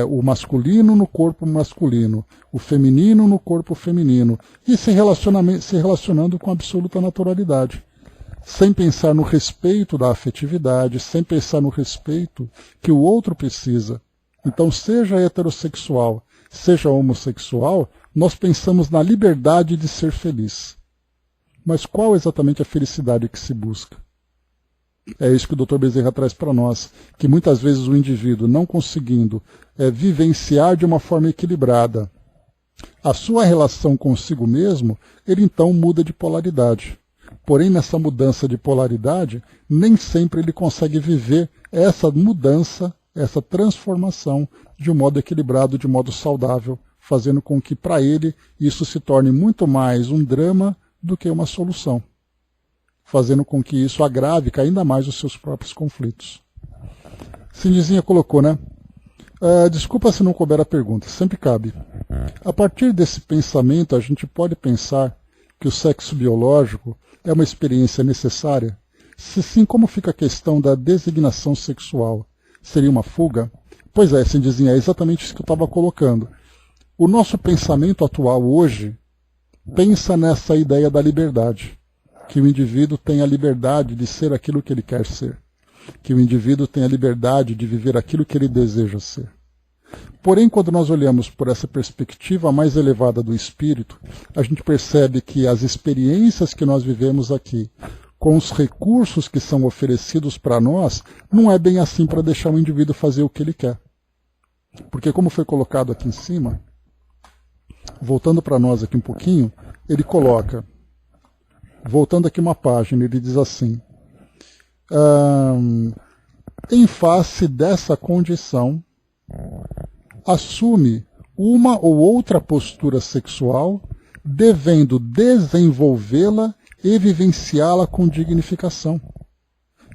o masculino no corpo masculino, o feminino no corpo feminino, e se relacionando com absoluta naturalidade, sem pensar no respeito da afetividade, sem pensar no respeito que o outro precisa. Então, seja heterossexual, seja homossexual, nós pensamos na liberdade de ser feliz. Mas qual exatamente a felicidade que se busca? É isso que o Dr. Bezerra traz para nós, que muitas vezes o indivíduo, não conseguindo vivenciar de uma forma equilibrada a sua relação consigo mesmo, ele então muda de polaridade. Porém, nessa mudança de polaridade, nem sempre ele consegue viver essa mudança, essa transformação de um modo equilibrado, de um modo saudável, fazendo com que para ele isso se torne muito mais um drama do que uma solução, fazendo com que isso agrave ainda mais os seus próprios conflitos. Cindizinha colocou, né? Desculpa se não couber a pergunta, sempre cabe. A partir desse pensamento, a gente pode pensar que o sexo biológico é uma experiência necessária? Se sim, como fica a questão da designação sexual? Seria uma fuga? Pois é, Cindizinha, é exatamente isso que eu estava colocando. O nosso pensamento atual hoje pensa nessa ideia da liberdade, que o indivíduo tem a liberdade de ser aquilo que ele quer ser, que o indivíduo tem a liberdade de viver aquilo que ele deseja ser. Porém, quando nós olhamos por essa perspectiva mais elevada do espírito, a gente percebe que as experiências que nós vivemos aqui, com os recursos que são oferecidos para nós, não é bem assim para deixar o indivíduo fazer o que ele quer. Porque, como foi colocado aqui em cima, voltando para nós aqui um pouquinho, ele coloca, voltando aqui uma página, ele diz assim, em face dessa condição, assume uma ou outra postura sexual, devendo desenvolvê-la e vivenciá-la com dignificação.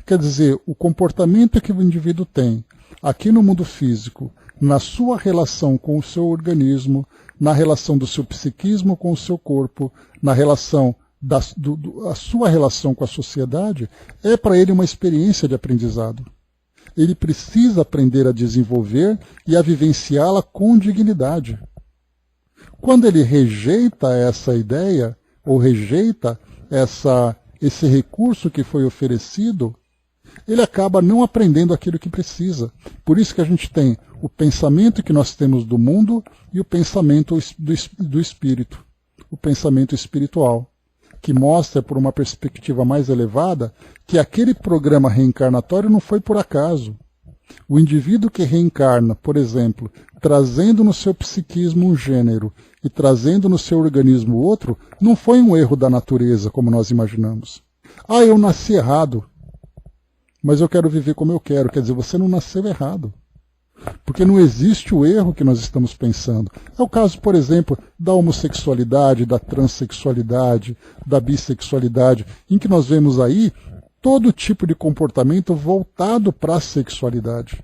Quer dizer, o comportamento que o indivíduo tem aqui no mundo físico na sua relação com o seu organismo, na relação do seu psiquismo com o seu corpo, na relação a sua relação com a sociedade, é para ele uma experiência de aprendizado. Ele precisa aprender a desenvolver e a vivenciá-la com dignidade. Quando ele rejeita essa ideia, ou rejeita esse recurso que foi oferecido, ele acaba não aprendendo aquilo que precisa. Por isso que a gente tem o pensamento que nós temos do mundo e o pensamento do espírito, o pensamento espiritual, que mostra por uma perspectiva mais elevada que aquele programa reencarnatório não foi por acaso. O indivíduo que reencarna, por exemplo, trazendo no seu psiquismo um gênero e trazendo no seu organismo outro, não foi um erro da natureza, como nós imaginamos. Ah, eu nasci errado, mas eu quero viver como eu quero. Quer dizer, você não nasceu errado. Porque não existe o erro que nós estamos pensando. É o caso, por exemplo, da homossexualidade, da transexualidade, da bissexualidade, em que nós vemos aí todo tipo de comportamento voltado para a sexualidade.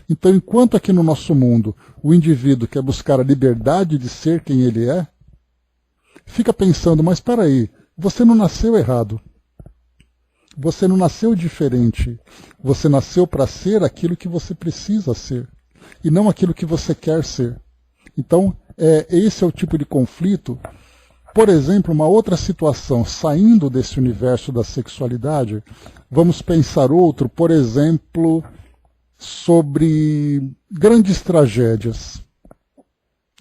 Então, enquanto aqui no nosso mundo o indivíduo quer buscar a liberdade de ser quem ele é, fica pensando, mas espera aí, você não nasceu errado. Você não nasceu diferente. Você nasceu para ser aquilo que você precisa ser, e não aquilo que você quer ser. Então, esse é o tipo de conflito. Por exemplo, uma outra situação, saindo desse universo da sexualidade, vamos pensar outro, por exemplo, sobre grandes tragédias.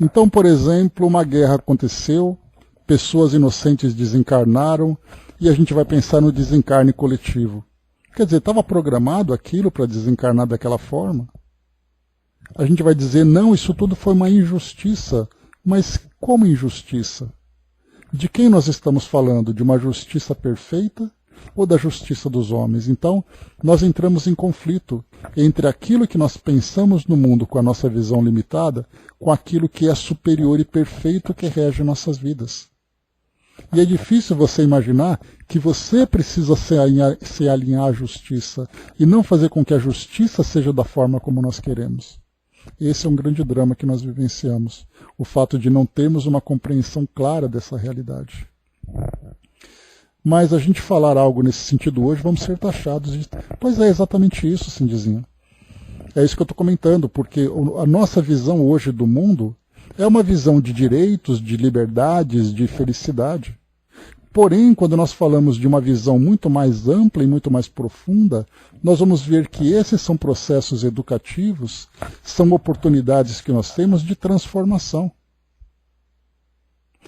Então, por exemplo, uma guerra aconteceu, pessoas inocentes desencarnaram, e a gente vai pensar no desencarne coletivo. Quer dizer, estava programado aquilo para desencarnar daquela forma? A gente vai dizer, não, isso tudo foi uma injustiça. Mas como injustiça? De quem nós estamos falando? De uma justiça perfeita ou da justiça dos homens? Então, nós entramos em conflito entre aquilo que nós pensamos no mundo com a nossa visão limitada, com aquilo que é superior e perfeito que rege nossas vidas. E é difícil você imaginar que você precisa se alinhar à justiça e não fazer com que a justiça seja da forma como nós queremos. Esse é um grande drama que nós vivenciamos, o fato de não termos uma compreensão clara dessa realidade. Mas a gente falar algo nesse sentido hoje, vamos ser taxados de... Pois é, exatamente isso, Cindizinha. É isso que eu estou comentando, porque a nossa visão hoje do mundo é uma visão de direitos, de liberdades, de felicidade. Porém, quando nós falamos de uma visão muito mais ampla e muito mais profunda, nós vamos ver que esses são processos educativos, são oportunidades que nós temos de transformação.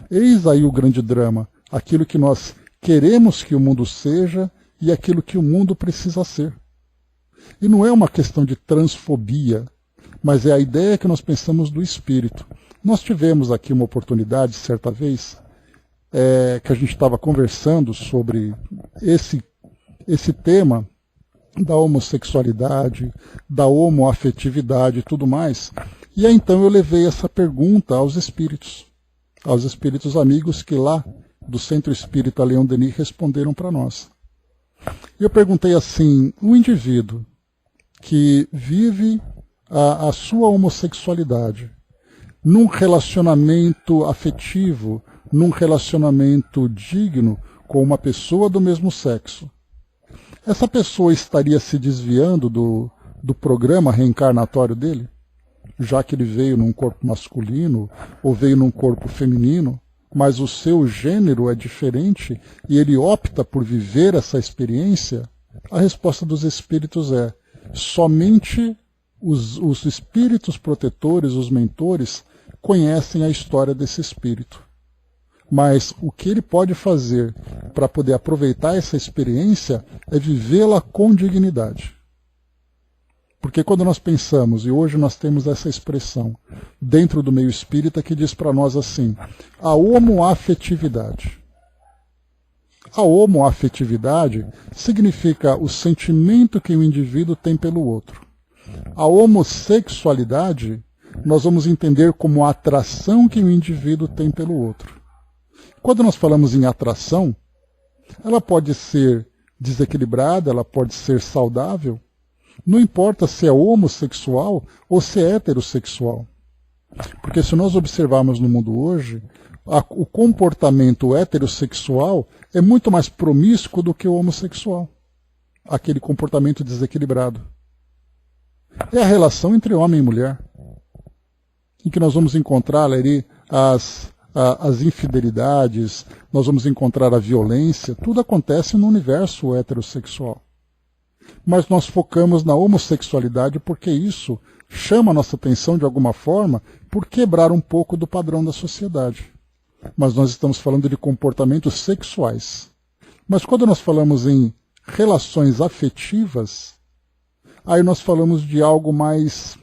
Eis aí o grande drama, aquilo que nós queremos que o mundo seja e aquilo que o mundo precisa ser. E não é uma questão de transfobia, mas é a ideia que nós pensamos do espírito. Nós tivemos aqui uma oportunidade, certa vez, que a gente estava conversando sobre esse tema da homossexualidade, da homoafetividade e tudo mais. E aí, então eu levei essa pergunta aos espíritos amigos que lá do Centro Espírita Leon Denis responderam para nós. Eu perguntei assim, um indivíduo que vive a sua homossexualidade num relacionamento afetivo, num relacionamento digno com uma pessoa do mesmo sexo, essa pessoa estaria se desviando do programa reencarnatório dele? Já que ele veio num corpo masculino ou veio num corpo feminino, mas o seu gênero é diferente e ele opta por viver essa experiência? A resposta dos espíritos é: somente os espíritos protetores, os mentores, conhecem a história desse espírito. Mas o que ele pode fazer para poder aproveitar essa experiência é vivê-la com dignidade. Porque quando nós pensamos, e hoje nós temos essa expressão dentro do meio espírita que diz para nós assim, a homoafetividade. A homoafetividade significa o sentimento que o indivíduo tem pelo outro. A homossexualidade nós vamos entender como a atração que o indivíduo tem pelo outro. Quando nós falamos em atração, ela pode ser desequilibrada, ela pode ser saudável, Não importa se é homossexual ou se é heterossexual. Porque se nós observarmos no mundo hoje, o comportamento heterossexual é muito mais promíscuo do que o homossexual. Aquele comportamento desequilibrado. É a relação entre homem e mulher, em que nós vamos encontrar ali as infidelidades, nós vamos encontrar a violência, tudo acontece no universo heterossexual. Mas nós focamos na homossexualidade porque isso chama a nossa atenção de alguma forma por quebrar um pouco do padrão da sociedade. Mas nós estamos falando de comportamentos sexuais. Mas quando nós falamos em relações afetivas, aí nós falamos de algo mais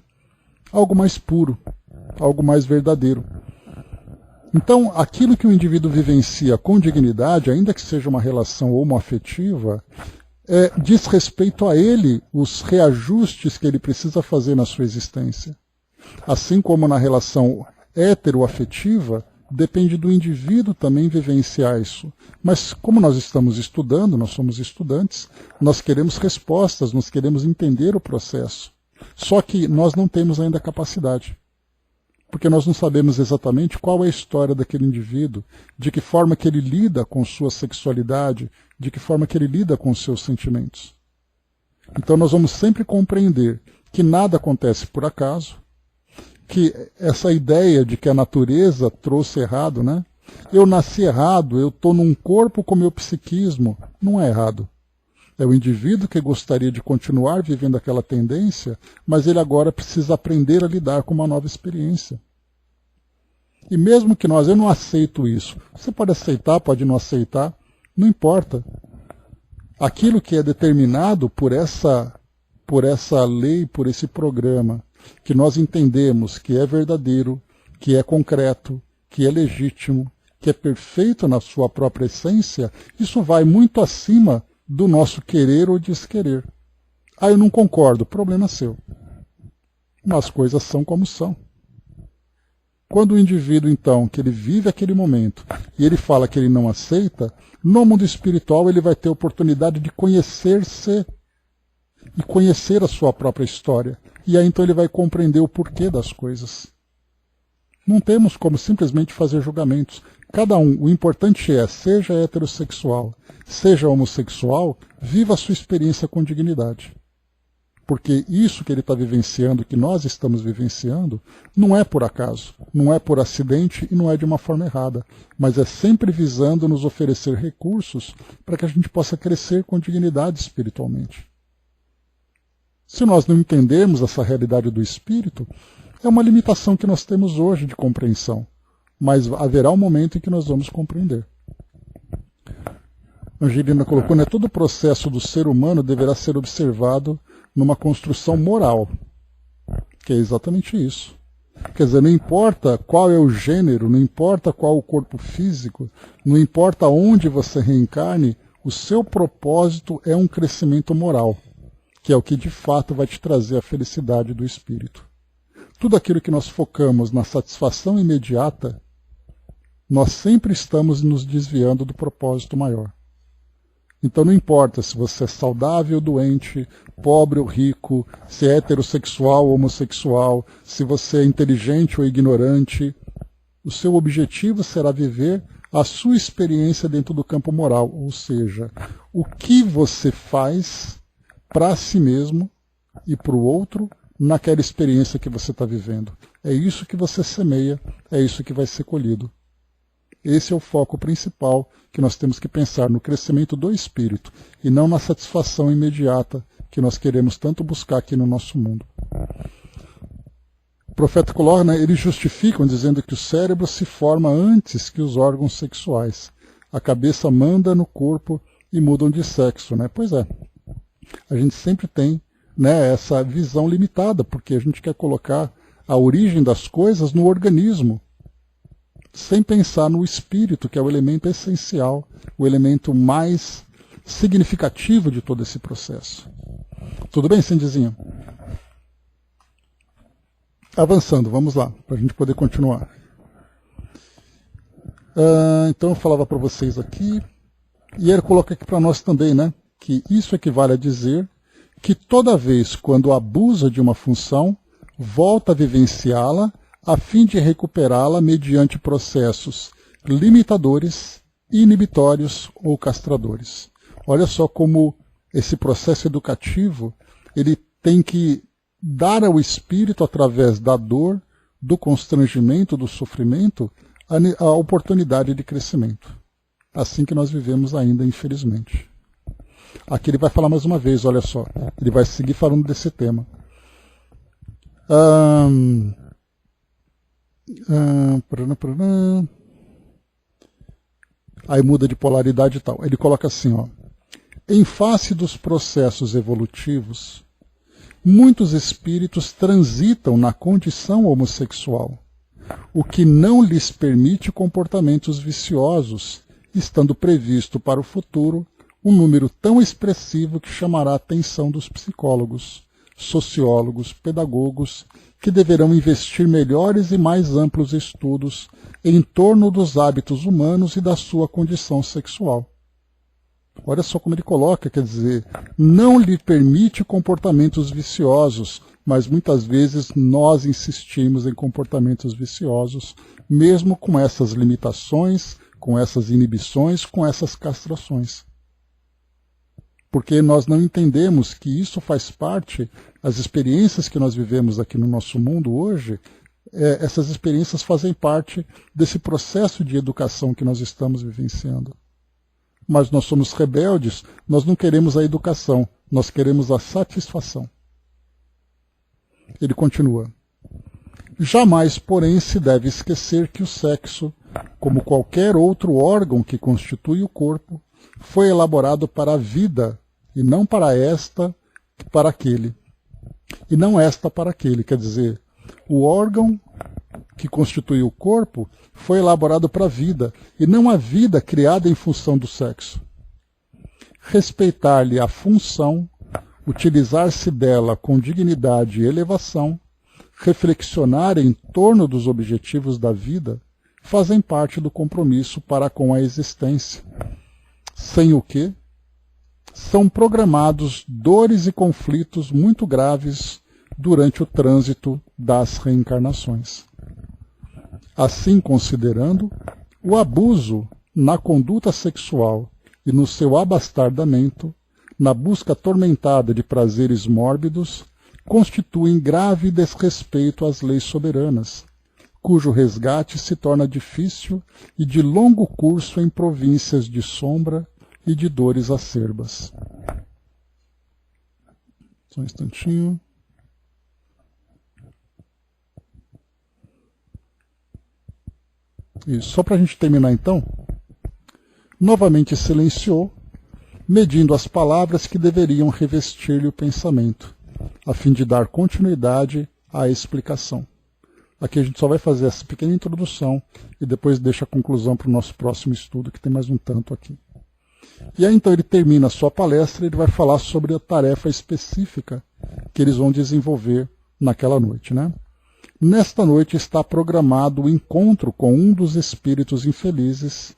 puro, algo mais verdadeiro. Então, aquilo que o indivíduo vivencia com dignidade, ainda que seja uma relação homoafetiva, diz respeito a ele os reajustes que ele precisa fazer na sua existência. Assim como na relação heteroafetiva, depende do indivíduo também vivenciar isso. Mas como nós estamos estudando, nós somos estudantes, nós queremos respostas, nós queremos entender o processo. Só que nós não temos ainda a capacidade. Porque nós não sabemos exatamente qual é a história daquele indivíduo, de que forma que ele lida com sua sexualidade, de que forma que ele lida com seus sentimentos. Então nós vamos sempre compreender que nada acontece por acaso, que essa ideia de que a natureza trouxe errado, né? Eu nasci errado, eu estou num corpo com meu psiquismo, não é errado. É o indivíduo que gostaria de continuar vivendo aquela tendência, mas ele agora precisa aprender a lidar com uma nova experiência. E mesmo que eu não aceito isso, você pode aceitar, pode não aceitar, não importa. Aquilo que é determinado por essa lei, por esse programa, que nós entendemos que é verdadeiro, que é concreto, que é legítimo, que é perfeito na sua própria essência, isso vai muito acima do nosso querer ou desquerer. Eu não concordo, problema seu. Mas as coisas são como são. Quando o indivíduo, então, que ele vive aquele momento, e ele fala que ele não aceita, no mundo espiritual ele vai ter oportunidade de conhecer-se e conhecer a sua própria história. E aí então ele vai compreender o porquê das coisas. Não temos como simplesmente fazer julgamentos. Cada um, o importante seja heterossexual, seja homossexual, viva a sua experiência com dignidade. Porque isso que ele está vivenciando, que nós estamos vivenciando, não é por acaso, não é por acidente e não é de uma forma errada, mas é sempre visando nos oferecer recursos para que a gente possa crescer com dignidade espiritualmente. Se nós não entendermos essa realidade do espírito, é uma limitação que nós temos hoje de compreensão, mas haverá um momento em que nós vamos compreender. Angelina colocou, né, todo o processo do ser humano deverá ser observado numa construção moral, que é exatamente isso. Quer dizer, não importa qual é o gênero, não importa qual o corpo físico, não importa onde você reencarne, o seu propósito é um crescimento moral, que é o que de fato vai te trazer a felicidade do espírito. Tudo aquilo que nós focamos na satisfação imediata, nós sempre estamos nos desviando do propósito maior. Então não importa se você é saudável ou doente, pobre ou rico, se é heterossexual ou homossexual, se você é inteligente ou ignorante, o seu objetivo será viver a sua experiência dentro do campo moral, ou seja, o que você faz para si mesmo e para o outro naquela experiência que você está vivendo. É isso que você semeia, é isso que vai ser colhido. Esse é o foco principal que nós temos que pensar no crescimento do espírito e não na satisfação imediata que nós queremos tanto buscar aqui no nosso mundo. O profeta coloca, né, eles justificam dizendo que o cérebro se forma antes que os órgãos sexuais. A cabeça manda no corpo e mudam de sexo. Né? Pois é, a gente sempre tem, né, essa visão limitada, porque a gente quer colocar a origem das coisas no organismo, sem pensar no espírito, que é o elemento essencial, o elemento mais significativo de todo esse processo. Tudo bem, Cindizinho? Avançando, vamos lá, para a gente poder continuar. Então eu falava para vocês aqui, e ele coloca aqui para nós também, né, que isso equivale a dizer que toda vez quando abusa de uma função, volta a vivenciá-la a fim de recuperá-la mediante processos limitadores, inibitórios ou castradores. Olha só como esse processo educativo ele tem que dar ao espírito, através da dor, do constrangimento, do sofrimento, a oportunidade de crescimento. Assim que nós vivemos ainda, infelizmente. Aqui ele vai falar mais uma vez, olha só. Ele vai seguir falando desse tema. Aí muda de polaridade e tal. Ele coloca assim, ó. Em face dos processos evolutivos, muitos espíritos transitam na condição homossexual, o que não lhes permite comportamentos viciosos, estando previsto para o futuro um número tão expressivo que chamará a atenção dos psicólogos, sociólogos, pedagogos, que deverão investir melhores e mais amplos estudos em torno dos hábitos humanos e da sua condição sexual. Olha só como ele coloca, quer dizer, não lhe permite comportamentos viciosos, mas muitas vezes nós insistimos em comportamentos viciosos, mesmo com essas limitações, com essas inibições, com essas castrações. Porque nós não entendemos que isso faz parte, as experiências que nós vivemos aqui no nosso mundo hoje, essas experiências fazem parte desse processo de educação que nós estamos vivenciando. Mas nós somos rebeldes, nós não queremos a educação, nós queremos a satisfação. Ele continua. Jamais, porém, se deve esquecer que o sexo, como qualquer outro órgão que constitui o corpo, foi elaborado para a vida, e não para esta, para aquele. E não esta para aquele, quer dizer, o órgão que constitui o corpo foi elaborado para a vida, e não a vida criada em função do sexo. Respeitar-lhe a função, utilizar-se dela com dignidade e elevação, reflexionar em torno dos objetivos da vida, fazem parte do compromisso para com a existência, sem o que são programados dores e conflitos muito graves durante o trânsito das reencarnações. Assim considerando, o abuso na conduta sexual e no seu abastardamento, na busca atormentada de prazeres mórbidos, constituem grave desrespeito às leis soberanas, cujo resgate se torna difícil e de longo curso em províncias de sombra e de dores acerbas. Só um instantinho. Isso, só para a gente terminar então, novamente silenciou, medindo as palavras que deveriam revestir-lhe o pensamento, a fim de dar continuidade à explicação. Aqui a gente só vai fazer essa pequena introdução e depois deixa a conclusão para o nosso próximo estudo, que tem mais um tanto aqui. E aí então ele termina a sua palestra e ele vai falar sobre a tarefa específica que eles vão desenvolver naquela noite, né? Nesta noite está programado o encontro com um dos espíritos infelizes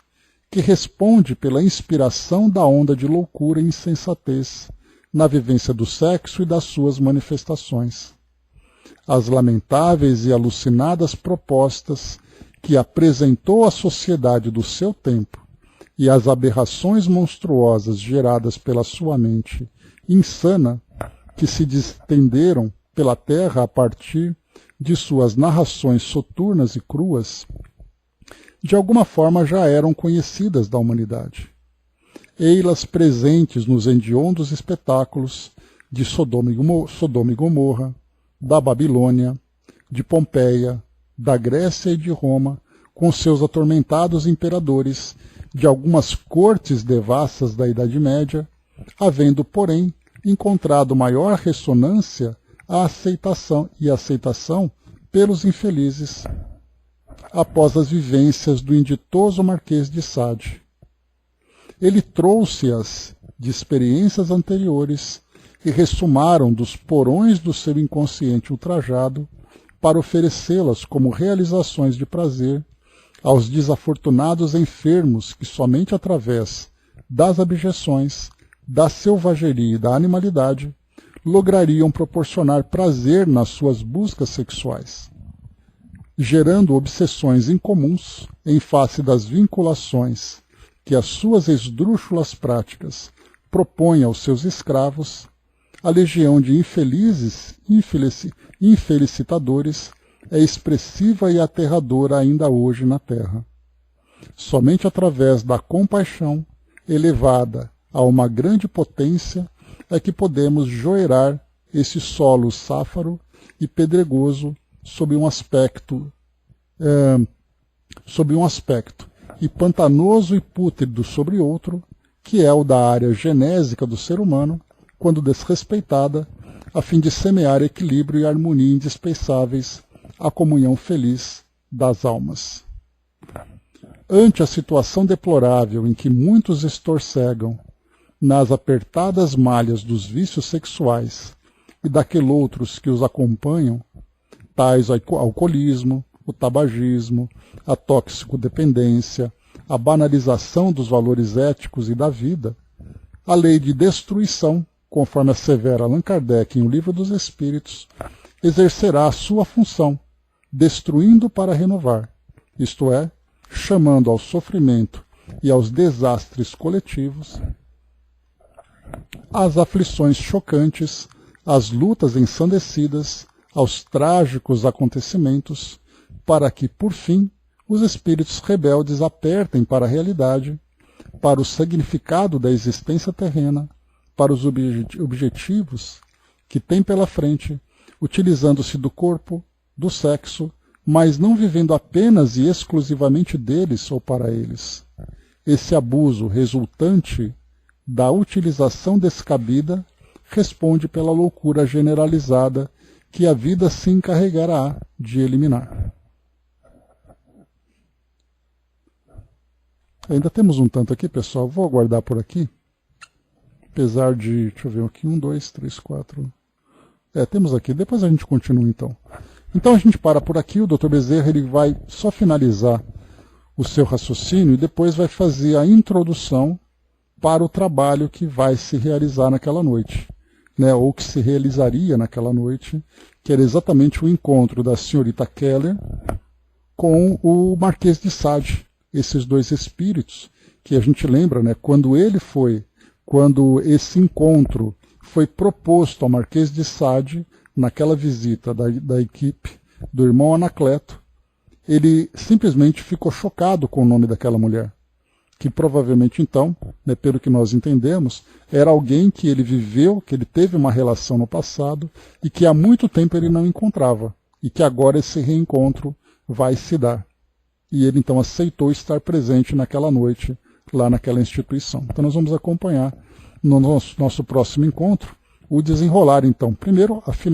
que responde pela inspiração da onda de loucura e insensatez na vivência do sexo e das suas manifestações. As lamentáveis e alucinadas propostas que apresentou à sociedade do seu tempo e as aberrações monstruosas geradas pela sua mente insana que se distenderam pela terra a partir de suas narrações soturnas e cruas, de alguma forma já eram conhecidas da humanidade. Ei-las presentes nos hediondos espetáculos de Sodoma e Gomorra, da Babilônia, de Pompeia, da Grécia e de Roma, com seus atormentados imperadores, de algumas cortes devassas da Idade Média, havendo, porém, encontrado maior ressonância a aceitação pelos infelizes após as vivências do inditoso Marquês de Sade. Ele trouxe-as de experiências anteriores e ressumaram dos porões do seu inconsciente ultrajado para oferecê-las como realizações de prazer aos desafortunados enfermos que somente através das abjeções, da selvageria e da animalidade lograriam proporcionar prazer nas suas buscas sexuais, gerando obsessões incomuns em face das vinculações que as suas esdrúxulas práticas propõem aos seus escravos. A legião de infelizes infelicitadores é expressiva e aterradora ainda hoje na Terra. Somente através da compaixão, elevada a uma grande potência, é que podemos joerar esse solo sáfaro e pedregoso sob um aspecto e pantanoso e pútrido sobre outro, que é o da área genésica do ser humano, quando desrespeitada, a fim de semear equilíbrio e harmonia indispensáveis à comunhão feliz das almas. Ante a situação deplorável em que muitos estorcegam nas apertadas malhas dos vícios sexuais e daqueloutros que os acompanham, tais o alcoolismo, o tabagismo, a toxicodependência, a banalização dos valores éticos e da vida, a lei de destruição, conforme assevera Allan Kardec em O Livro dos Espíritos, exercerá a sua função, destruindo para renovar, isto é, chamando ao sofrimento e aos desastres coletivos, às aflições chocantes, às lutas ensandecidas, aos trágicos acontecimentos, para que, por fim, os espíritos rebeldes apertem para a realidade, para o significado da existência terrena, para os objetivos que tem pela frente, utilizando-se do corpo, do sexo, mas não vivendo apenas e exclusivamente deles ou para eles. Esse abuso resultante da utilização descabida responde pela loucura generalizada que a vida se encarregará de eliminar. Ainda temos um tanto aqui, pessoal. Vou aguardar por aqui. Apesar de... Deixa eu ver aqui. 1, 2, 3, 4... temos aqui. Depois a gente continua, então. Então a gente para por aqui. O Dr. Bezerra ele vai só finalizar o seu raciocínio e depois vai fazer a introdução para o trabalho que vai se realizar naquela noite, né? Ou que se realizaria naquela noite, que era exatamente o encontro da senhorita Keller com o Marquês de Sade. Esses dois espíritos, que a gente lembra, né, quando esse encontro foi proposto ao Marquês de Sade, naquela visita da equipe do irmão Anacleto, ele simplesmente ficou chocado com o nome daquela mulher, que provavelmente então, né, pelo que nós entendemos, era alguém que ele viveu, que ele teve uma relação no passado e que há muito tempo ele não encontrava, e que agora esse reencontro vai se dar. E ele então aceitou estar presente naquela noite, lá naquela instituição. Então nós vamos acompanhar no nosso próximo encontro o desenrolar, então, primeiro a